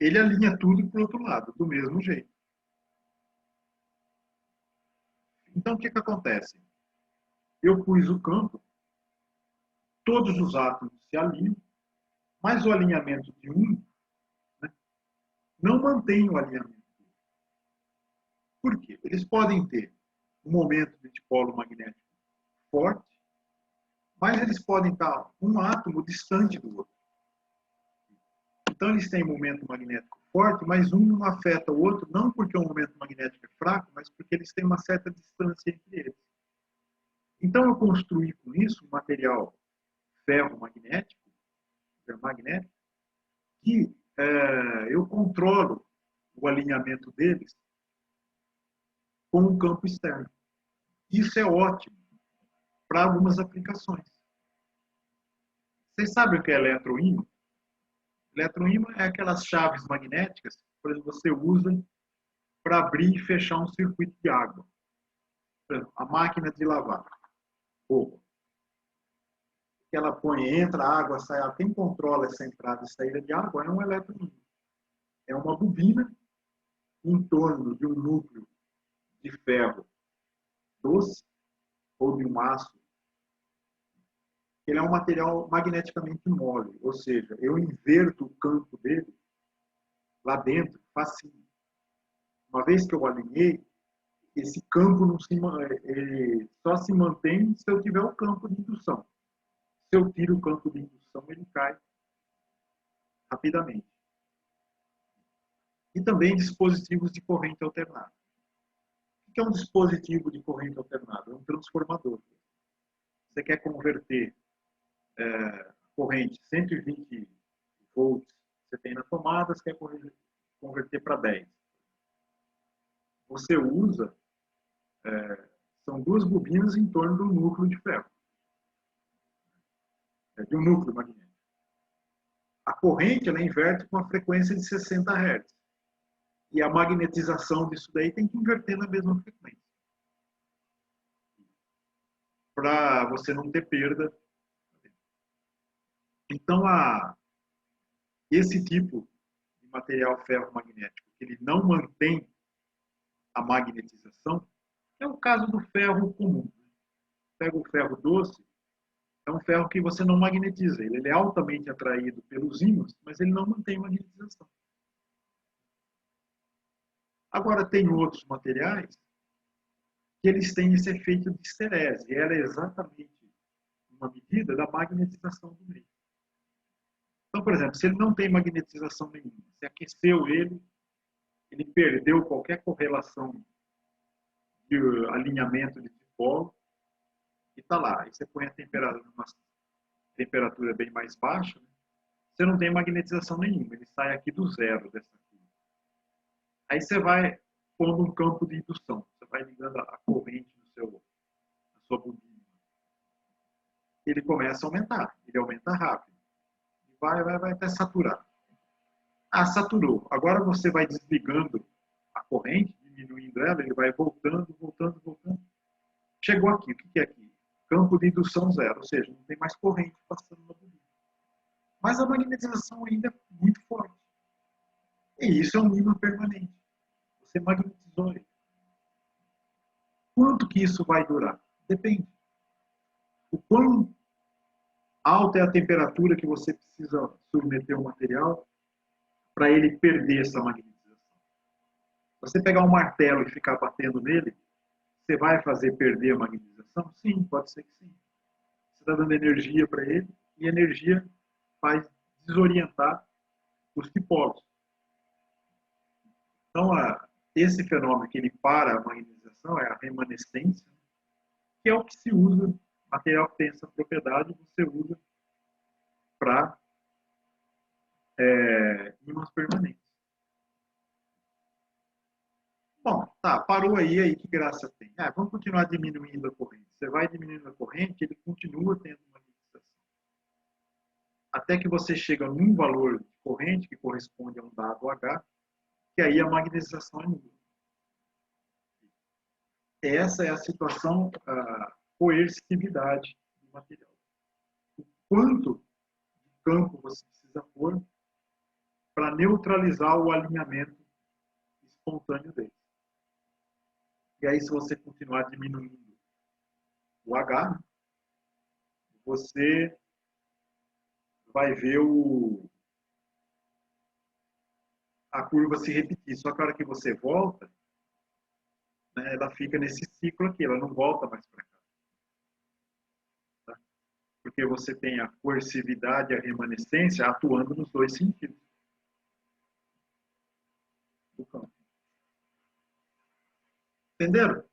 ele alinha tudo para o outro lado, do mesmo jeito. Então o que acontece? Eu pus o campo, todos os átomos se alinham, mas o alinhamento de um, né, não mantém o alinhamento. Por quê? Eles podem ter um momento de dipolo magnético forte, mas eles podem estar um átomo distante do outro. Então eles têm momento magnético forte, mas um não afeta o outro, não porque o momento magnético é fraco, mas porque eles têm uma certa distância entre eles. Então eu construí com isso um material ferro-magnético, que eu controlo o alinhamento deles com um campo externo. Isso é ótimo para algumas aplicações. Vocês sabem o que é eletroímã? Eletroímã é aquelas chaves magnéticas que, por exemplo, você usa para abrir e fechar um circuito de água. Por exemplo, a máquina de lavar roupa. Que ela põe, entra a água, sai água. Quem controla essa entrada e saída de água é um eletroímã. É uma bobina em torno de um núcleo de ferro doce ou de um aço. Ele é um material magneticamente mole, ou seja, eu inverto o campo dele lá dentro, facinho. Uma vez que eu alinhei, esse campo não se, ele só se mantém se eu tiver o campo de indução. Se eu tiro o campo de indução, ele cai rapidamente. E também dispositivos de corrente alternada. O que é um dispositivo de corrente alternada? É um transformador. Você quer converter corrente 120 volts, você tem na tomada, você quer converter para 10. Você usa, são duas bobinas em torno do núcleo de ferro, de um núcleo magnético. A corrente ela inverte com a frequência de 60 Hz. E a magnetização disso daí tem que inverter na mesma frequência. Para você não ter perda. Então, esse tipo de material ferromagnético, que ele não mantém a magnetização, é o caso do ferro comum. Pega o ferro doce, é um ferro que você não magnetiza. Ele é altamente atraído pelos ímãs, mas ele não mantém magnetização. Agora, tem outros materiais que eles têm esse efeito de esterese. E ela é exatamente uma medida da magnetização do meio. Então, por exemplo, se ele não tem magnetização nenhuma, se aqueceu ele perdeu qualquer correlação de alinhamento de dipolo, e está lá. Aí você põe a temperatura numa temperatura bem mais baixa, né? Você não tem magnetização nenhuma, ele sai aqui do zero dessa curva. Aí você vai pondo um campo de indução, você vai ligando a corrente na sua bobina. Ele começa a aumentar, ele aumenta rápido. Vai até saturar. Saturou. Agora você vai desligando a corrente, diminuindo ela, ele vai voltando. Chegou aqui, o que é aqui? Campo de indução zero, ou seja, não tem mais corrente passando na bobina. Mas a magnetização ainda é muito forte. E isso é um ímã permanente. Você magnetizou ele. Quanto que isso vai durar? Depende. O quão alta é a temperatura que você precisa submeter o material para ele perder essa magnetização. Você pegar um martelo e ficar batendo nele, você vai fazer perder a magnetização? Sim, pode ser que sim. Você está dando energia para ele e a energia faz desorientar os dipolos. Então, esse fenômeno que ele para a magnetização é a remanescência, que é o que se usa, material que tem essa propriedade, você usa para ímãs permanentes. Bom, tá, parou aí, que graça tem? Vamos continuar diminuindo a corrente. Você vai diminuindo a corrente, ele continua tendo magnetização. Até que você chega num valor de corrente que corresponde a um dado H, que aí a magnetização é nula. Essa é a situação, a coercitividade do material. O quanto de campo você precisa pôr para neutralizar o alinhamento espontâneo dele. E aí, se você continuar diminuindo o H, você vai ver a curva se repetir. Só que a hora que você volta, né, ela fica nesse ciclo aqui, ela não volta mais para cá. Tá? Porque você tem a coercividade e a remanescência atuando nos dois sentidos do campo. Entenderam?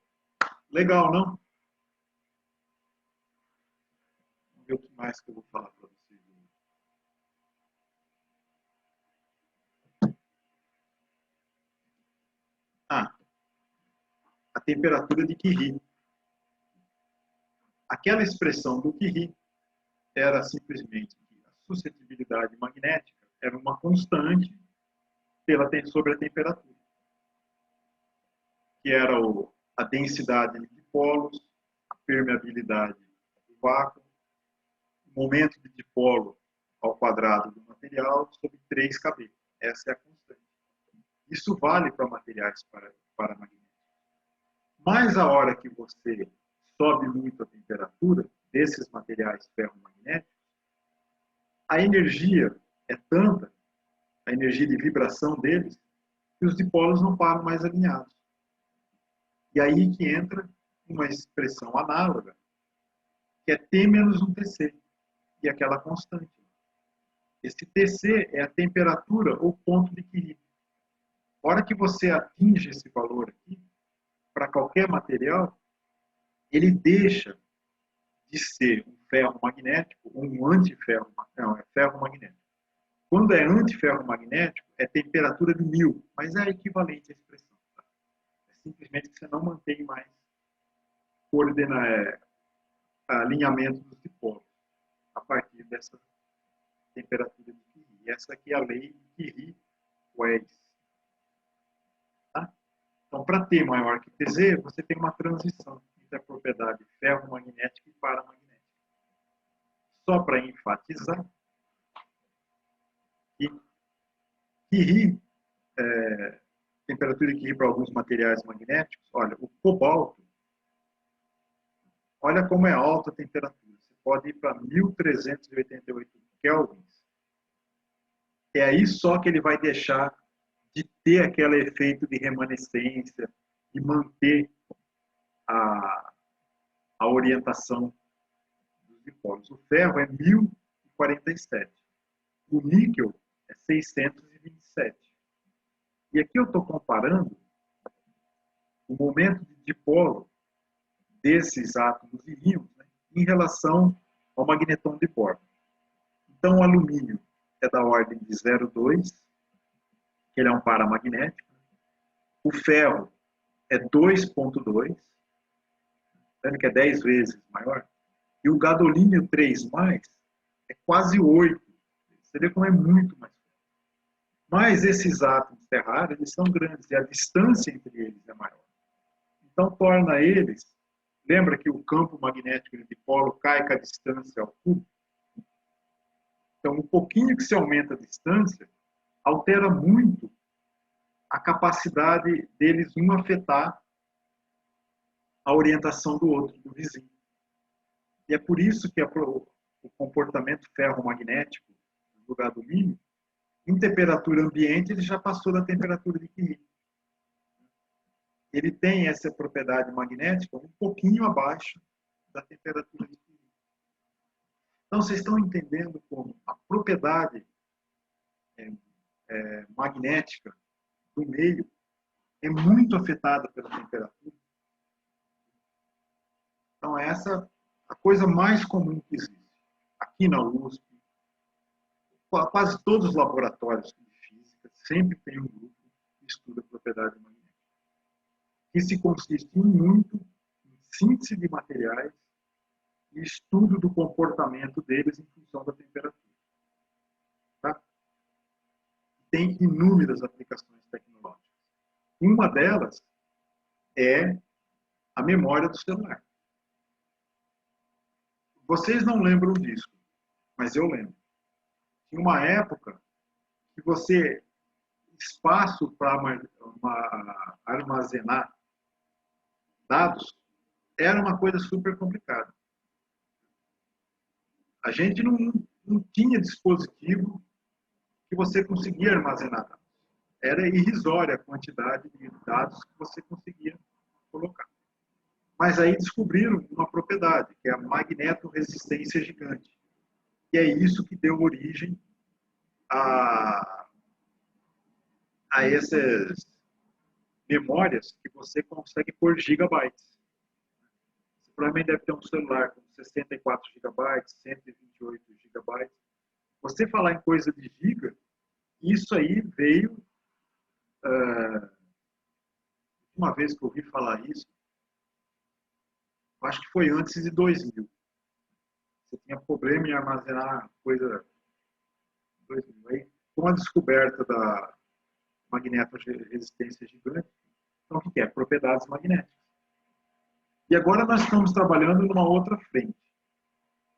Legal, não? Vamos ver o que mais que eu vou falar para vocês. A temperatura de Curie. Aquela expressão do Curie era simplesmente que a suscetibilidade magnética era uma constante sobre a temperatura, que era a densidade de dipolos, a permeabilidade do vácuo, o momento de dipolo ao quadrado do material sobre 3kb. Essa é a constante. Isso vale para materiais paramagnéticos. Mas a hora que você sobe muito a temperatura desses materiais ferromagnéticos, a energia é tanta, a energia de vibração deles, que os dipolos não param mais alinhados. E aí que entra uma expressão análoga, que é T menos um TC, e aquela constante. Esse TC é a temperatura ou ponto de Curie. A hora que você atinge esse valor aqui, para qualquer material, ele deixa de ser um ferromagnético ou um antiferromagnético. Não, é ferromagnético. Quando é antiferromagnético, é temperatura de 1000, mas é equivalente à expressão. Tá? É simplesmente que você não mantém mais alinhamento dos dipolos a partir dessa temperatura de Curie. Essa aqui é a lei de Curie-Weiss. Tá? Então, para T maior que Tz, você tem uma transição entre a propriedade ferromagnética e paramagnética. Só para enfatizar, que Curie, temperatura de Curie para alguns materiais magnéticos, olha, o cobalto, olha como é alta a temperatura. Você pode ir para 1388 kelvins. É aí só que ele vai deixar de ter aquele efeito de remanescência, de manter a orientação dos dipolos. O ferro é 1047. O níquel é 627. E aqui eu estou comparando o momento de dipolo desses átomos de íons, né, em relação ao magnetron de Bohr. Então, o alumínio é da ordem de 0,2, que ele é um paramagnético. O ferro é 2,2, vendo que é 10 vezes maior. E o gadolínio 3+, é quase 8. Você vê como é muito mais forte. Mas esses átomos terrários, eles são grandes, e a distância entre eles é maior. Então, torna eles... Lembra que o campo magnético de dipolo cai com a distância ao cubo? Então, um pouquinho que se aumenta a distância, altera muito a capacidade deles um afetar a orientação do outro, do vizinho. E é por isso que o comportamento ferromagnético do gadolínio, em temperatura ambiente, ele já passou da temperatura de Curie. ele tem essa propriedade magnética um pouquinho abaixo da temperatura de equilíbrio. Então, vocês estão entendendo como a propriedade magnética do meio é muito afetada pela temperatura. Então, essa é a coisa mais comum que existe. Aqui na USP, quase todos os laboratórios de física sempre tem um grupo que estuda a propriedade magnética, que se consiste muito em síntese de materiais e estudo do comportamento deles em função da temperatura. Tá? Tem inúmeras aplicações tecnológicas. Uma delas é a memória do celular. Vocês não lembram disso, mas eu lembro. Tinha uma época que você, espaço para armazenar dados, era uma coisa super complicada. A gente não tinha dispositivo que você conseguia armazenar dados. Era irrisória a quantidade de dados que você conseguia colocar. Mas aí descobriram uma propriedade, que é a magnetoresistência gigante. E é isso que deu origem a essas memórias que você consegue por gigabytes. Você provavelmente deve ter um celular com 64 gigabytes, 128 gigabytes. Você falar em coisa de giga, isso aí veio... uma vez que eu ouvi falar isso, acho que foi antes de 2000. Você tinha problema em armazenar coisa 2000. Aí, com a descoberta da magnetoresistência gigante, então o que é? Propriedades magnéticas. E agora nós estamos trabalhando numa outra frente,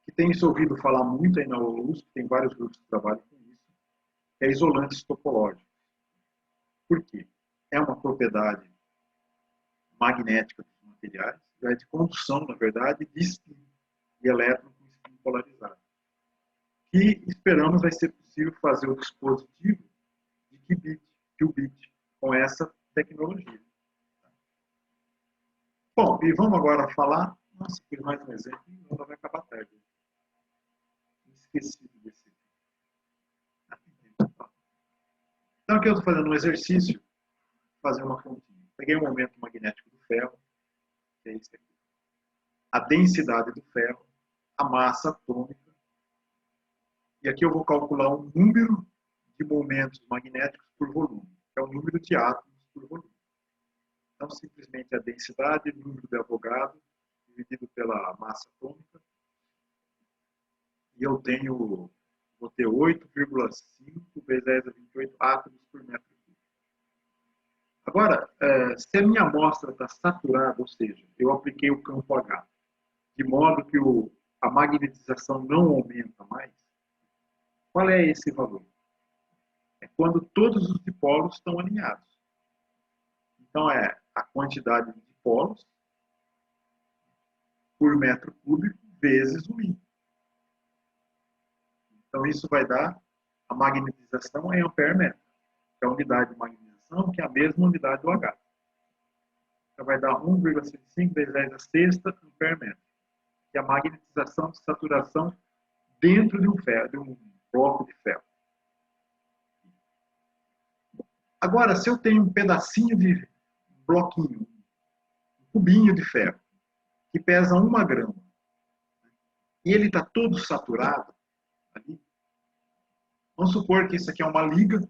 que tem se ouvido falar muito aí na USP, tem vários grupos que trabalham com isso, que é isolantes topológicos. Por quê? É uma propriedade magnética dos materiais, é de condução, na verdade, de spin, de elétron com spin polarizado. E esperamos vai ser possível fazer o dispositivo de qubit, com essa tecnologia. Bom, e vamos agora falar... Nossa, fiz mais um exemplo, não vai acabar tarde. Esqueci desse. Então, aqui eu estou fazendo um exercício, fazer uma continha. Peguei o momento magnético do ferro, que é isso aqui. A densidade do ferro, a massa atômica, e aqui eu vou calcular um número de momentos magnéticos por volume, que é o número de átomos por volume. Então, simplesmente a densidade, o número de Avogadro, dividido pela massa atômica, e eu vou ter 8,5 vezes 10 a 28 átomos por metro cúbico. Agora, se a minha amostra está saturada, ou seja, eu apliquei o campo H, de modo que a magnetização não aumenta mais, qual é esse valor? É quando todos os dipolos estão alinhados. Então, é a quantidade de dipolos por metro cúbico vezes o I. Então, isso vai dar a magnetização em ampere-metro, que é a unidade de magnetização, que é a mesma unidade do H. Então, vai dar 1,75 vezes 10 a sexta ampere-metro, que é a magnetização de saturação dentro de um bloco de ferro. Agora, se eu tenho um pedacinho de bloquinho, um cubinho de ferro, que pesa 1 grama, e ele está todo saturado ali, vamos supor que isso aqui é uma liga,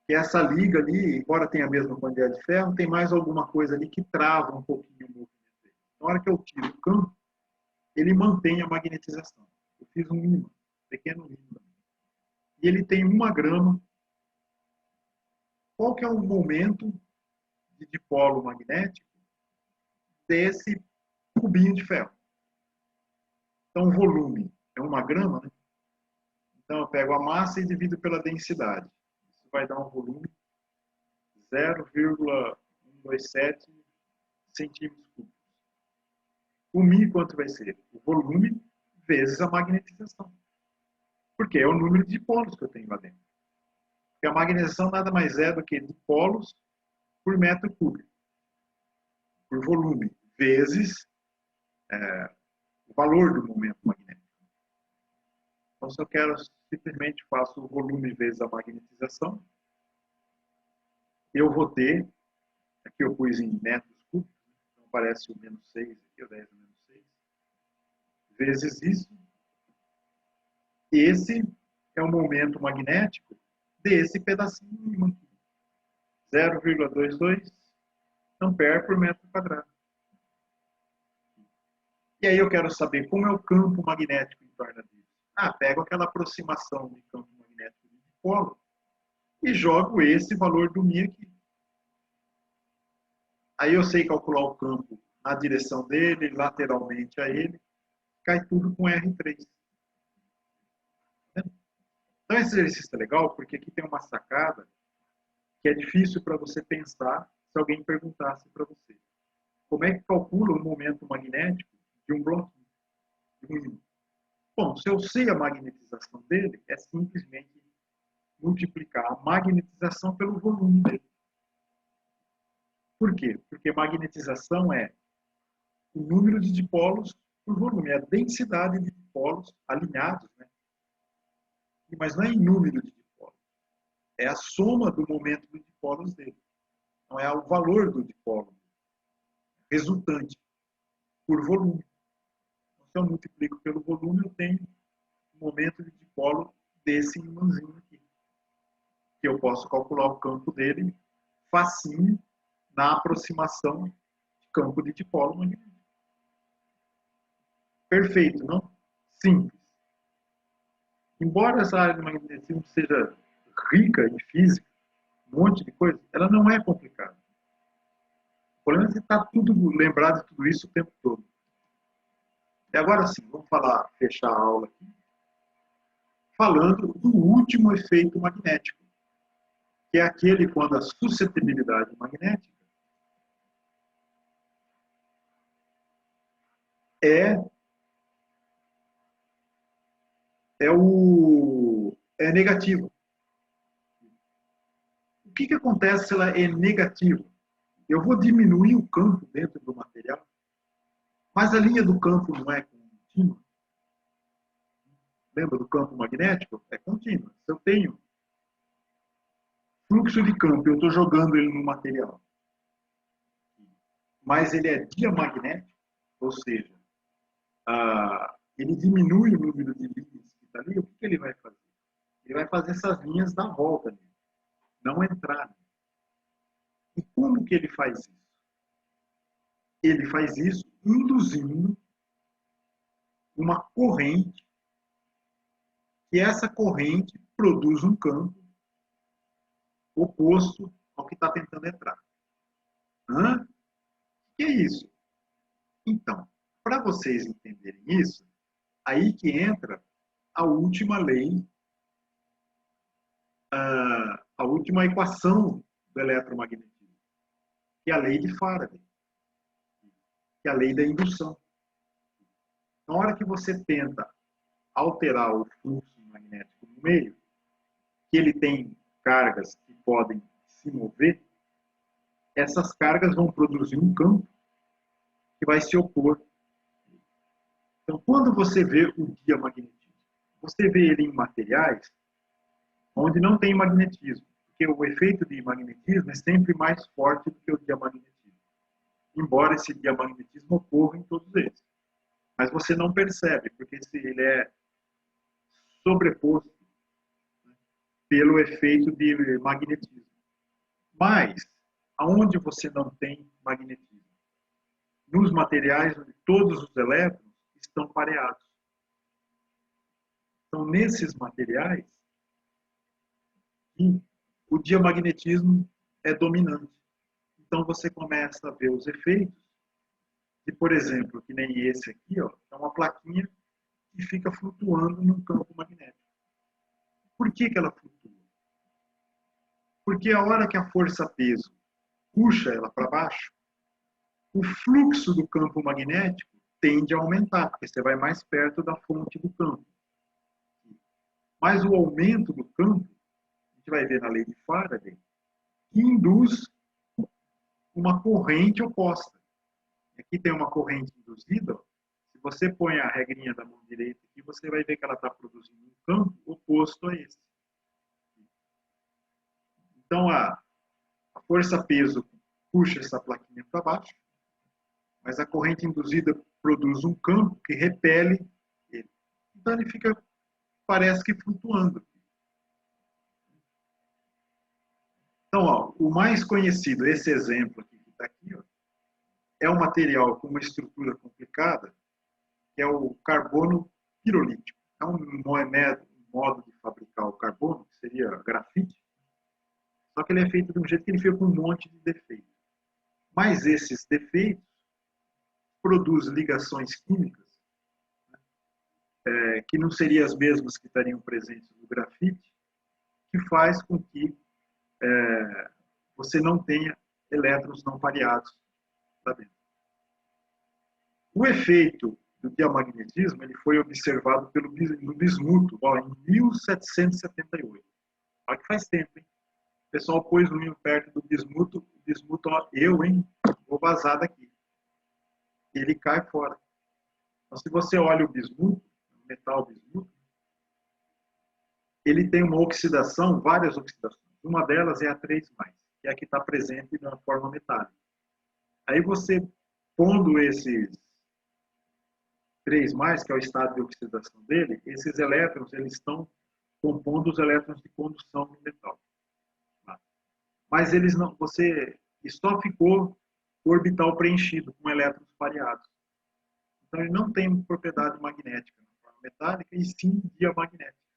que essa liga ali, embora tenha a mesma quantidade de ferro, tem mais alguma coisa ali que trava um pouquinho o movimento dele. Na hora que eu tiro o campo, ele mantém a magnetização. Eu fiz um ímã, pequeno ímã. E ele tem 1 grama. Qual que é o momento de dipolo magnético desse cubinho de ferro? Então, o volume é 1 grama, né? Então, eu pego a massa e divido pela densidade. Isso vai dar um volume 0,127 centímetros cúbicos. O μ quanto vai ser? O volume vezes a magnetização. Porque é o número de dipolos que eu tenho lá dentro. Porque a magnetização nada mais é do que dipolos por metro cúbico. por volume, vezes o valor do momento magnético. Então, se eu quero, simplesmente faço o volume vezes a magnetização, eu vou ter, aqui eu pus em metros cúbicos, então aparece o menos 6, aqui o 10 menos 6, vezes isso. Esse é o momento magnético desse pedacinho aqui, 0,22 ampere por metro quadrado. E aí eu quero saber como é o campo magnético em torno disso. Pego aquela aproximação de campo magnético de dipolo e jogo esse valor do μ aqui. Aí eu sei calcular o campo na direção dele, lateralmente a ele, cai tudo com R3. Então esse exercício é legal porque aqui tem uma sacada que é difícil para você pensar se alguém perguntasse para você. Como é que calcula o momento magnético de um bloquinho, de um ímã? Bom, se eu sei a magnetização dele, é simplesmente multiplicar a magnetização pelo volume dele. Por quê? Porque magnetização é o número de dipolos por volume, é a densidade de dipolos alinhados, né? Mas não é em número de dipolos, é a soma do momento dos dipolos dele. Não é o valor do dipolo resultante por volume. Então, se eu multiplico pelo volume, eu tenho o momento de dipolo desse ímãzinho aqui. Que eu posso calcular o campo dele facinho na aproximação de campo de dipolo magnético. Perfeito, não? Simples. Embora essa área do magnetismo seja rica em física, um monte de coisa, ela não é complicada. O problema é que está tudo lembrado de tudo isso o tempo todo. E agora sim, vamos fechar a aula aqui, falando do último efeito magnético, que é aquele quando a suscetibilidade magnética é negativa. O que acontece se ela é negativa? Eu vou diminuir o campo dentro do material, mas a linha do campo não é contínua. Lembra do campo magnético? É contínua. Se eu tenho fluxo de campo e eu estou jogando ele no material, mas ele é diamagnético, ou seja, ele diminui o número de linhas que está ali, o que ele vai fazer? Ele vai fazer essas linhas dar volta nele, não entrar. E como que ele faz isso? Ele faz isso induzindo uma corrente, e essa corrente produz um campo oposto ao que está tentando entrar. O que é isso? Então, para vocês entenderem isso, aí que entra a última lei, a última equação do eletromagnetismo, que é a lei de Faraday, que é a lei da indução. Na hora que você tenta alterar o fluxo magnético no meio, que ele tem cargas que podem se mover, essas cargas vão produzir um campo que vai se opor. Então, quando você vê o diamagnetismo, você vê ele em materiais onde não tem magnetismo, porque o efeito de magnetismo é sempre mais forte do que o diamagnetismo, embora esse diamagnetismo ocorra em todos eles. Mas você não percebe, porque ele é sobreposto, né, pelo efeito de magnetismo. Mas, aonde você não tem magnetismo? Nos materiais onde todos os elétrons estão pareados. Então, nesses materiais, o diamagnetismo é dominante. Então, você começa a ver os efeitos de, por exemplo, que nem esse aqui, ó, é uma plaquinha que fica flutuando num campo magnético. Por que ela flutua? Porque a hora que a força-peso puxa ela para baixo, o fluxo do campo magnético tende a aumentar, porque você vai mais perto da fonte do campo. Mas o aumento do campo, a gente vai ver na lei de Faraday, que induz uma corrente oposta. Aqui tem uma corrente induzida. Se você põe a regrinha da mão direita aqui, você vai ver que ela está produzindo um campo oposto a esse. Então, a força-peso puxa essa plaquinha para baixo, mas a corrente induzida produz um campo que repele ele. Então, ele fica, parece que flutuando. Então, ó, o mais conhecido, esse exemplo aqui que está aqui, ó, é um material com uma estrutura complicada, que é o carbono pirolítico. É um modo de fabricar o carbono, que seria grafite, só que ele é feito de um jeito que ele fica com um monte de defeitos. Mas esses defeitos produzem ligações químicas que não seriam as mesmas que estariam presentes no grafite, que faz com que você não tenha elétrons não pareados lá dentro. O efeito do diamagnetismo ele foi observado no bismuto em 1778. Olha que faz tempo, hein? O pessoal pôs um perto do bismuto, o bismuto, ó, vou vazar daqui. Ele cai fora. Então, se você olha o bismuto, o metal bismuto, ele tem uma oxidação, várias oxidações. Uma delas é a 3+, que é a que está presente na forma metálica. Aí você, pondo esses 3+, que é o estado de oxidação dele, esses elétrons eles estão compondo os elétrons de condução do metal. Mas eles não, só ficou o orbital preenchido com elétrons pareados. Então ele não tem propriedade magnética na forma metálica, e sim diamagnética.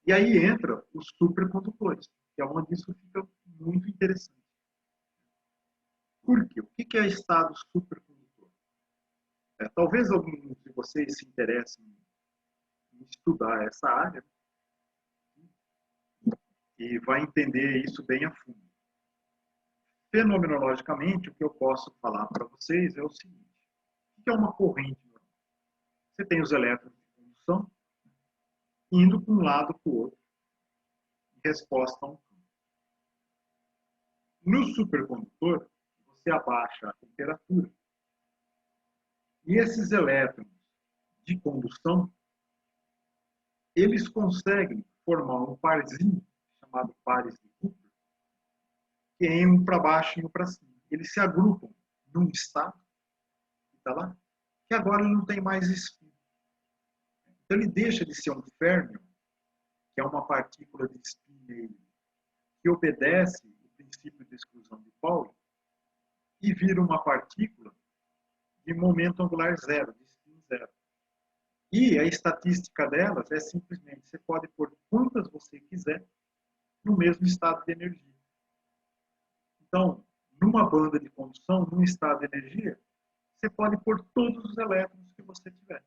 E aí entra os supercondutores, que é onde isso fica muito interessante. Por quê? O que é estado supercondutor? Talvez alguns de vocês se interessem em estudar essa área e vai entender isso bem a fundo. Fenomenologicamente, o que eu posso falar para vocês é o seguinte: o que é uma corrente normal? Você tem os elétrons de condução indo para um lado para o outro, em resposta a um campo. No supercondutor, você abaixa a temperatura e esses elétrons de condução, eles conseguem formar um parzinho, chamado pares de Cooper, que é um para baixo e um para cima. Eles se agrupam num estado, que está lá, que agora ele não tem mais espin. Então ele deixa de ser um férmion, que é uma partícula de spin meio, que obedece o princípio de exclusão de Pauli, e vira uma partícula de momento angular zero, de spin zero. E a estatística delas é simplesmente, você pode pôr quantas você quiser no mesmo estado de energia. Então, numa banda de condução, num estado de energia, você pode pôr todos os elétrons que você tiver.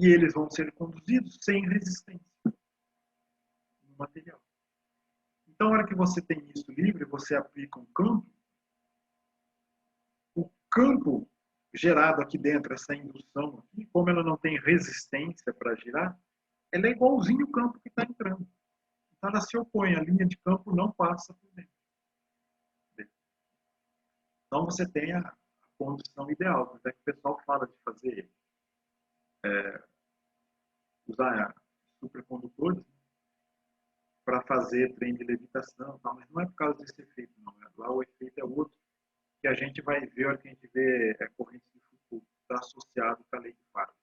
E eles vão ser conduzidos sem resistência no material. Então, na hora que você tem isso livre, você aplica um campo, o campo gerado aqui dentro, essa indução aqui, como ela não tem resistência para girar, ela é igualzinho o campo que está entrando. Então, ela se opõe, a linha de campo não passa por dentro. Então, você tem a condição ideal. Até que o pessoal fala de fazer, usar supercondutores para fazer trem de levitação, tá? Mas não é por causa desse efeito, não. Lá o efeito é outro, que a gente vai ver, a hora que a gente vê corrente de Foucault, está associado com a lei de Faraday.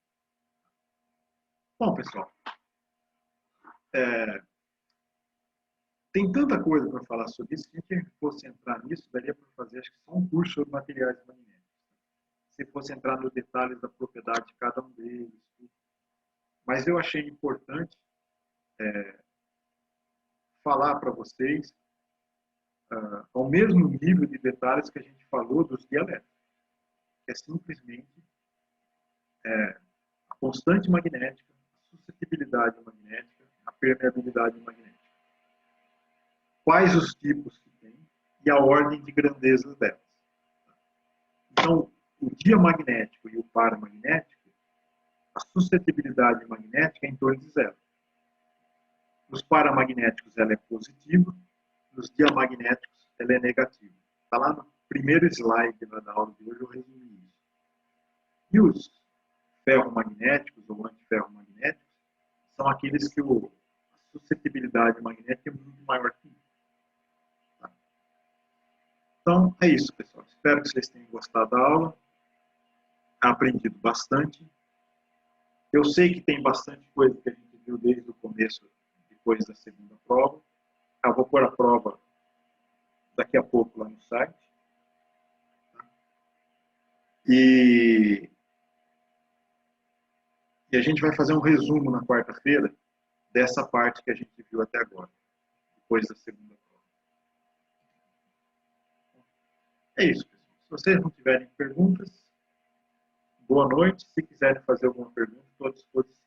Bom, pessoal, tem tanta coisa para falar sobre isso, que se a gente fosse entrar nisso, daria para fazer, acho que só um curso sobre materiais magnéticos. Se fosse entrar nos detalhes da propriedade de cada um deles. Mas eu achei importante falar para vocês ao mesmo nível de detalhes que a gente falou dos dielétricos, que é simplesmente a constante magnética, a suscetibilidade magnética, a permeabilidade magnética. Quais os tipos que tem e a ordem de grandezas delas. Então, o diamagnético e o paramagnético, a suscetibilidade magnética é em torno de zero. Nos paramagnéticos ela é positiva, nos diamagnéticos ela é negativa. Está lá no primeiro slide da aula de hoje, eu resumi isso. E os ferromagnéticos ou antiferromagnéticos são aqueles que a suscetibilidade magnética é muito maior que isso. Tá? Então, é isso, pessoal. Espero que vocês tenham gostado da aula, aprendido bastante. Eu sei que tem bastante coisa que a gente viu desde o começo, depois da segunda prova. Eu vou pôr a prova daqui a pouco lá no site. E a gente vai fazer um resumo na quarta-feira dessa parte que a gente viu até agora, depois da segunda prova. É isso, pessoal. Se vocês não tiverem perguntas, boa noite. Se quiserem fazer alguma pergunta, estou à disposição.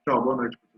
Tchau, boa noite.